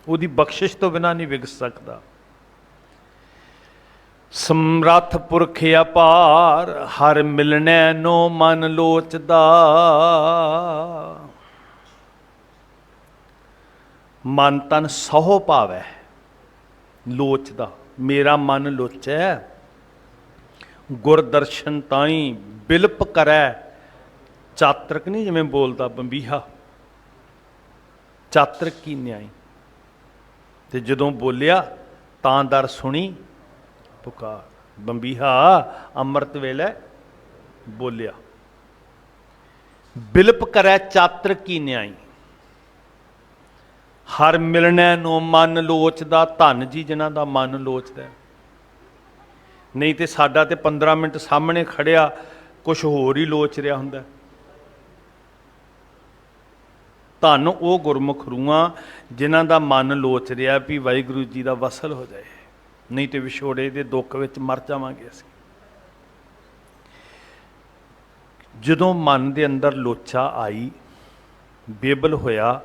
ਉਹਦੀ ਬਖਸ਼ਿਸ਼ ਤੋਂ ਬਿਨਾਂ ਨਹੀਂ ਵਿਗਸ ਸਕਦਾ। ਸਮਰੱਥ ਪੁਰਖ ਅਪਾਰ, ਹਰ ਮਿਲਣੈ ਨੋ ਮਨ ਲੋਚਦਾ। ਮਨ ਤਨ ਸਹੁ ਭਾਵੈ, ਲੋਚਦਾ, ਮੇਰਾ ਮਨ ਲੋਚੈ। ਗੁਰ ਦਰਸ਼ਨ ਤਾਈ ਬਿਲਪ ਕਰੈ, ਚਾਤਰਕ ਨਹੀਂ ਜਿਵੇਂ ਬੋਲਦਾ ਬੰਬੀਹਾ, ਚਾਤਰਕ ਕੀ ਨਿਆਈ। ਤੇ ਜਦੋਂ ਬੋਲਿਆ ਤਾਂ ਦਰ ਸੁਣੀ ਪੁਕਾਰ, ਬੰਬੀਹਾ ਅੰਮ੍ਰਿਤ ਵੇਲੇ ਬੋਲਿਆ। ਬਿਲਪ ਕਰੈ ਚਾਤਰਕ ਕੀ ਨਿਆਈ, ਹਰ ਮਿਲਣੈ ਨੂੰ ਮਨ ਲੋਚਦਾ। ਧੰਨ ਜੀ ਜਿਨ੍ਹਾਂ ਦਾ ਮਨ ਲੋਚਦਾ, ਨਹੀਂ ਤੇ ਸਾਡਾ ਤੇ 15 ਮਿੰਟ ਸਾਹਮਣੇ ਖੜਿਆ ਕੁਛ ਹੋਰ ਹੀ ਲੋਚ ਰਿਹਾ ਹੁੰਦਾ। ਧੰਨ ਉਹ ਗੁਰਮੁਖ ਰੂਹਾਂ ਜਿਨ੍ਹਾਂ ਦਾ ਮਨ ਲੋਚ ਰਿਹਾ ਵੀ ਵਾਹਿਗੁਰੂ ਜੀ ਦਾ ਵਸਲ ਹੋ ਜਾਏ, ਨਹੀਂ ਤੇ ਵਿਛੋੜੇ ਦੇ ਦੁੱਖ ਵਿੱਚ ਮਰ ਜਾਵਾਂਗੇ ਅਸੀਂ। ਜਦੋਂ ਮਨ ਦੇ ਅੰਦਰ ਲੋਚਾ ਆਈ, ਬੇਬਲ ਹੋਇਆ,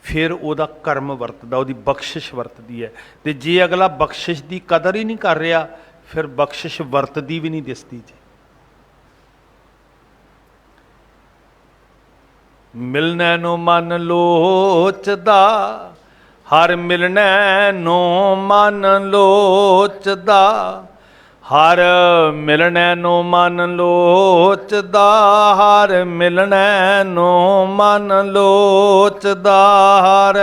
फिर ਉਹਦਾ ਕਰਮ ਵਰਤਦਾ, ਉਹਦੀ ਬਖਸ਼ਿਸ਼ ਵਰਤਦੀ ਹੈ। ਤੇ ਜੇ ਅਗਲਾ ਬਖਸ਼ਿਸ਼ ਦੀ ਕਦਰ ਹੀ ਨਹੀਂ ਕਰ ਰਿਹਾ, ਫਿਰ ਬਖਸ਼ਿਸ਼ ਵਰਤਦੀ ਵੀ ਨਹੀਂ ਦਿਸਦੀ ਜੀ। ਮਿਲਣੈ ਨੂੰ ਮਨ ਲੋਚਦਾ, ਹਰ ਮਿਲਣੈ ਨੂੰ ਮਨ ਲੋਚਦਾ, ਹਰ ਮਿਲਣੈ ਨੂੰ ਮਨ ਲੋਚਦਾ, ਹਰ ਮਿਲਣੈ ਨੂੰ ਮਨ ਲੋਚਦਾ, ਹਰ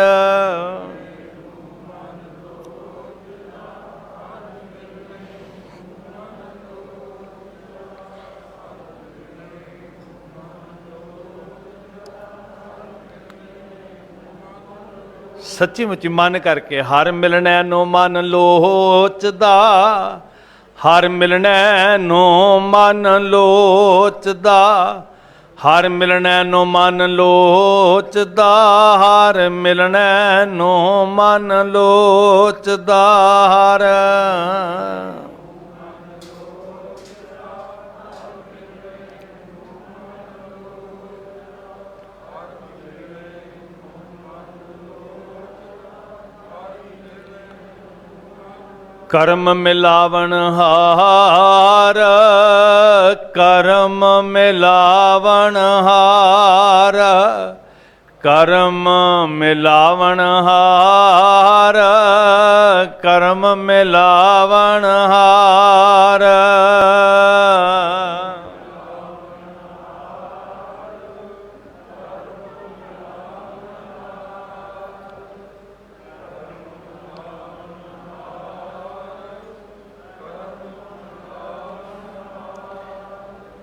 ਸੱਚੀ ਮੁੱਚੀ ਮਨ ਕਰਕੇ, ਹਰ ਮਿਲਣੈ ਨੂੰ ਮਨ ਲੋਚਦਾ, ਹਰ ਮਿਲਣੈ ਨੂੰ ਮਨ ਲੋਚਦਾ, ਹਰ ਮਿਲਣੈ ਨੂੰ ਮਨ ਲੋਚਦਾ, ਹਰ ਮਿਲਣੈ ਨੂੰ ਮਨ ਲੋਚਦਾ, ਹਰ ਕਰਮ ਮਿਲਾਵਣ ਹਾਰ, ਕਰਮ ਮਿਲਾਵਣ ਹਾਰ, ਕਰਮ ਮਿਲਾਵਣ ਹਾਰ, ਕਰਮ ਮਿਲਾਵਣ ਹਾਰ।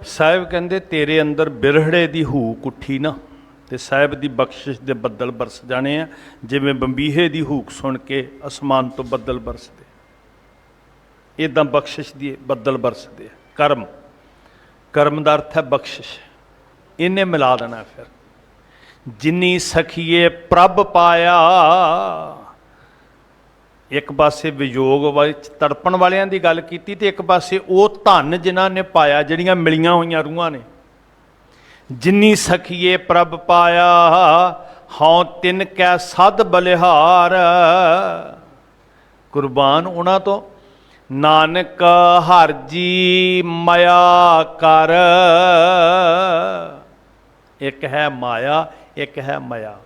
ਸਾਹਿਬ ਕਹਿੰਦੇ ਤੇਰੇ ਅੰਦਰ ਬਿਰਹੜੇ ਦੀ ਹੂਕ ਉੱਠੀ ਨਾ, ਤੇ ਸਾਹਿਬ ਦੀ ਬਖਸ਼ਿਸ਼ ਦੇ ਬੱਦਲ ਬਰਸ ਜਾਣੇ ਆ, ਜਿਵੇਂ ਬੰਬੀਹੇ ਦੀ ਹੂਕ ਸੁਣ ਕੇ ਅਸਮਾਨ ਤੋਂ ਬੱਦਲ ਬਰਸਦੇ, ਇੱਦਾਂ ਬਖਸ਼ਿਸ਼ ਦੀ ਬੱਦਲ ਬਰਸਦੇ। ਕਰਮ, ਕਰਮ ਦਾ ਅਰਥ ਹੈ ਬਖਸ਼ਿਸ਼। ਇਹਨੇ ਮਿਲਾ ਦੇਣਾ ਫਿਰ। ਜਿਨੀ ਸਖੀਏ ਪ੍ਰਭ ਪਾਇਆ, ਇੱਕ ਪਾਸੇ ਵਿਯੋਗ ਵਿੱਚ ਤੜਪਣ ਵਾਲਿਆਂ ਦੀ ਗੱਲ ਕੀਤੀ, ਤੇ ਇੱਕ ਪਾਸੇ ਉਹ ਧਨ ਜਿਨ੍ਹਾਂ ਨੇ ਪਾਇਆ, ਜਿਹੜੀਆਂ ਮਿਲੀਆਂ ਹੋਈਆਂ ਰੂਹਾਂ ਨੇ। ਜਿਨੀ ਸਖੀਏ ਪ੍ਰਭ ਪਾਇਆ, ਹਉ ਤਿਨ ਕੈ ਸਦ ਬਲਿਹਾਰ। ਕੁਰਬਾਨ ਉਹਨਾਂ ਤੋਂ, ਨਾਨਕ ਹਰਿ ਜੀ ਮਾਇਆ ਕਰ। ਇੱਕ ਹੈ ਮਾਇਆ, ਇੱਕ ਹੈ ਮਾਇਆ।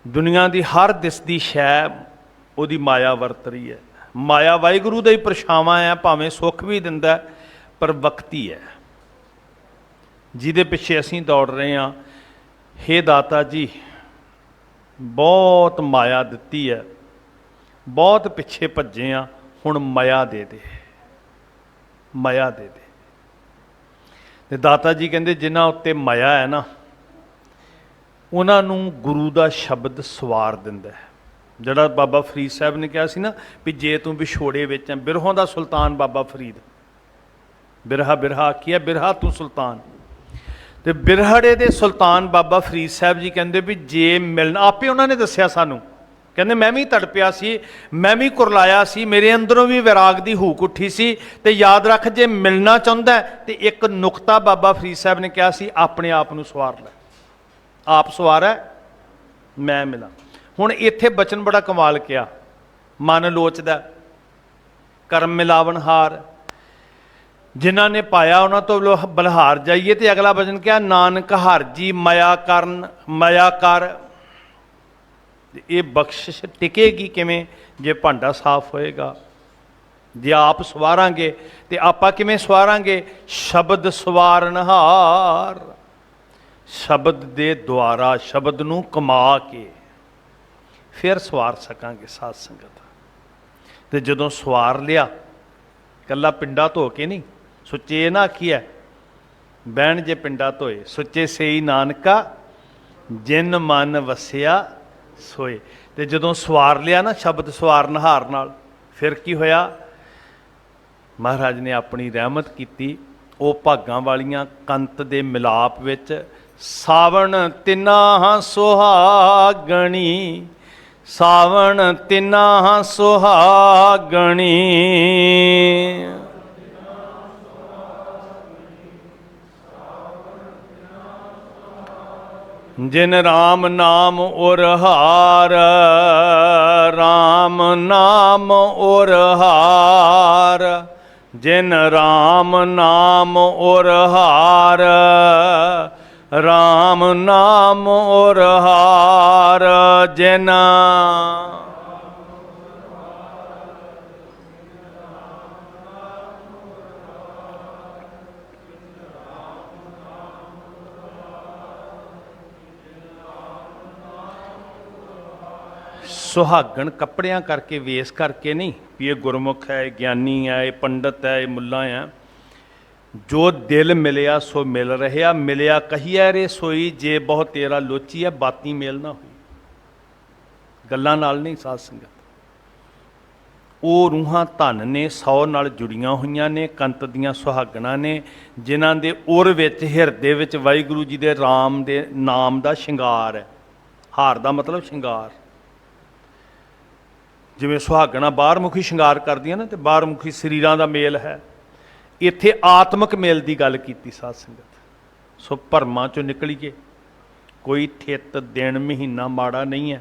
ਦੁਨੀਆ ਦੀ ਹਰ ਦਿਸਦੀ ਸ਼ੈ ਉਹਦੀ ਮਾਇਆ ਵਰਤ ਰਹੀ ਹੈ। ਮਾਇਆ ਵਾਹਿਗੁਰੂ ਦਾ ਹੀ ਪਰਛਾਵਾਂ ਹੈ, ਭਾਵੇਂ ਸੁੱਖ ਵੀ ਦਿੰਦਾ ਪਰ ਵਕਤੀ ਹੈ, ਜਿਹਦੇ ਪਿੱਛੇ ਅਸੀਂ ਦੌੜ ਰਹੇ ਹਾਂ। ਹੇ ਦਾਤਾ ਜੀ, ਬਹੁਤ ਮਾਇਆ ਦਿੱਤੀ ਹੈ, ਬਹੁਤ ਪਿੱਛੇ ਭੱਜੇ ਹਾਂ, ਹੁਣ ਮਾਇਆ ਦੇ ਦੇ, ਮਾਇਆ ਦੇ ਦੇ। ਤੇ ਦਾਤਾ ਜੀ ਕਹਿੰਦੇ ਜਿਨ੍ਹਾਂ ਉੱਤੇ ਮਾਇਆ ਹੈ ਨਾ, ਉਹਨਾਂ ਨੂੰ ਗੁਰੂ ਦਾ ਸ਼ਬਦ ਸਵਾਰ ਦਿੰਦਾ ਹੈ। ਜਿਹੜਾ ਬਾਬਾ ਫਰੀਦ ਸਾਹਿਬ ਨੇ ਕਿਹਾ ਸੀ ਨਾ ਵੀ ਜੇ ਤੂੰ ਵਿਛੋੜੇ ਵਿੱਚ ਹੈ, ਬਿਰਹੋਂ ਦਾ ਸੁਲਤਾਨ ਬਾਬਾ ਫਰੀਦ, ਬਿਰਹਾ ਬਿਰਹਾ ਆਖੀਆ, ਬਿਰਹਾ ਤੂੰ ਸੁਲਤਾਨ। ਤੇ ਬਿਰਹੜੇ ਦੇ ਸੁਲਤਾਨ ਬਾਬਾ ਫਰੀਦ ਸਾਹਿਬ ਜੀ ਕਹਿੰਦੇ ਵੀ ਜੇ ਮਿਲਣਾ, ਆਪੇ ਉਹਨਾਂ ਨੇ ਦੱਸਿਆ ਸਾਨੂੰ, ਕਹਿੰਦੇ ਮੈਂ ਵੀ ਤੜਪਿਆ ਸੀ, ਮੈਂ ਵੀ ਕੁਰਲਾਇਆ ਸੀ, ਮੇਰੇ ਅੰਦਰੋਂ ਵੀ ਵਿਰਾਗ ਦੀ ਹੂਕ ਉੱਠੀ ਸੀ। ਤੇ ਯਾਦ ਰੱਖ, ਜੇ ਮਿਲਣਾ ਚਾਹੁੰਦਾ ਤੇ ਇੱਕ ਨੁਕਤਾ ਬਾਬਾ ਫਰੀਦ ਸਾਹਿਬ ਨੇ ਕਿਹਾ ਸੀ, ਆਪਣੇ ਆਪ ਨੂੰ ਸਵਾਰ ਲੈ। ਆਪ ਸਵਾਰ ਹੈ, ਮੈਂ ਮਿਲਾਂ। ਹੁਣ ਇੱਥੇ ਬਚਨ ਬੜਾ ਕਮਾਲ ਕਿਹਾ, ਮਨ ਲੋਚਦਾ, ਕਰਮ ਮਿਲਾਵਣ ਹਾਰ। ਜਿਨ੍ਹਾਂ ਨੇ ਪਾਇਆ ਉਹਨਾਂ ਤੋਂ ਬਲਿਹਾਰ ਜਾਈਏ। ਤੇ ਅਗਲਾ ਬਚਨ ਕਿਹਾ, ਨਾਨਕ ਹਰਿ ਜੀ ਮਾਇਆ ਕਰਨ, ਮਾਇਆ ਕਰ। ਇਹ ਬਖਸ਼ਿਸ਼ ਟਿਕੇਗੀ ਕਿਵੇਂ? ਜੇ ਭਾਂਡਾ ਸਾਫ਼ ਹੋਏਗਾ, ਜੇ ਆਪ ਸਵਾਰਾਂਗੇ। ਤੇ ਆਪਾਂ ਕਿਵੇਂ ਸਵਾਰਾਂਗੇ? ਸ਼ਬਦ ਸਵਾਰਨਹਾਰ, ਸ਼ਬਦ ਦੇ ਦੁਆਰਾ, ਸ਼ਬਦ ਨੂੰ ਕਮਾ ਕੇ ਫਿਰ ਸਵਾਰ ਸਕਾਂਗੇ ਸਾਧ ਸੰਗਤ। ਤੇ ਜਦੋਂ ਸਵਾਰ ਲਿਆ, ਇਕੱਲਾ ਪਿੰਡਾ ਧੋ ਕੇ ਨਹੀਂ, ਸੁੱਚੇ ਨਾ ਆਖੀਐ ਬਹਿਣ ਜੇ ਪਿੰਡਾ ਧੋਏ, ਸੁੱਚੇ ਸਈ ਨਾਨਕਾ ਜਿਨ ਮਨ ਵਸਿਆ ਸੋਏ। ਤੇ ਜਦੋਂ ਸਵਾਰ ਲਿਆ ਨਾ ਸ਼ਬਦ ਸਵਾਰਨਹਾਰ ਨਾਲ, ਫਿਰ ਕੀ ਹੋਇਆ? ਮਹਾਰਾਜ ਨੇ ਆਪਣੀ ਰਹਿਮਤ ਕੀਤੀ। ਉਹ ਭਾਗਾਂ ਵਾਲੀਆਂ ਕੰਤ ਦੇ ਮਿਲਾਪ ਵਿੱਚ ਸਾਵਣ ਤਿੰਨਾ ਸੁਹਾਗਣੀ, ਸਾਵਣ ਤਿੰਨਾ ਸੁਹਾਗਣੀ। जिन राम नाम और हार, राम नाम और हार, जिन राम नाम और हार, राम नाम और हार, जिन सुहागण कपड़ियां करके वेश करके नहीं भी ये गुरमुख है, ज्ञानी है, ये पंडित है, ये मुला है। जो दिल मिलिया सो मिल रहा, मिलिया कहिए रे सोई, जे बहुत तेरा लोची है बाती मेल ना हुई। गल्लां नाल नहीं साध संगत, ਉਹ रूहां धन ने 100 नाल जुड़ियां हुई ने, कंत दियां सुहागणां ने, जिन्हां दे उर विच हिरदे विच वाहिगुरू जी दे राम दे नाम दा शिंगार है। हार दा मतलब शिंगार, जिवें सुहागणां बाहरमुखी शिंगार करदियां ना, ते बाहरमुखी शरीरां दा मेल है। इत्थे आत्मक मेल की गल कीती साध संगत। सो भरमां चों निकलीए, कोई ठित दिन महीना माड़ा नहीं है।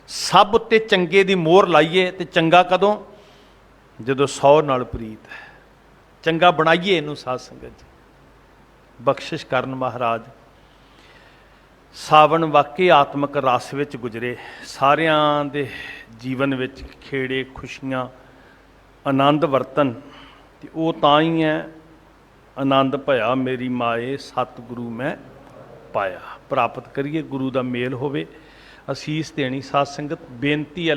सब उत्ते चंगे दी मोहर लाइए, ते चंगा कदों जदों 100 नाल प्रीत है। चंगा बनाइए इनू साध संगत जी, बख्शिश करन महाराज। सावन वाकई आत्मक रस विच गुजरे, सारियां दे जीवन विच खेड़े खुशियां आनंद वरतन, ते वो तां ही है आनंद भया मेरी माए सतगुरु मैं पाया। प्राप्त करिए गुरु दा मेल होवे, असीस देनी साध संगत। बेनती है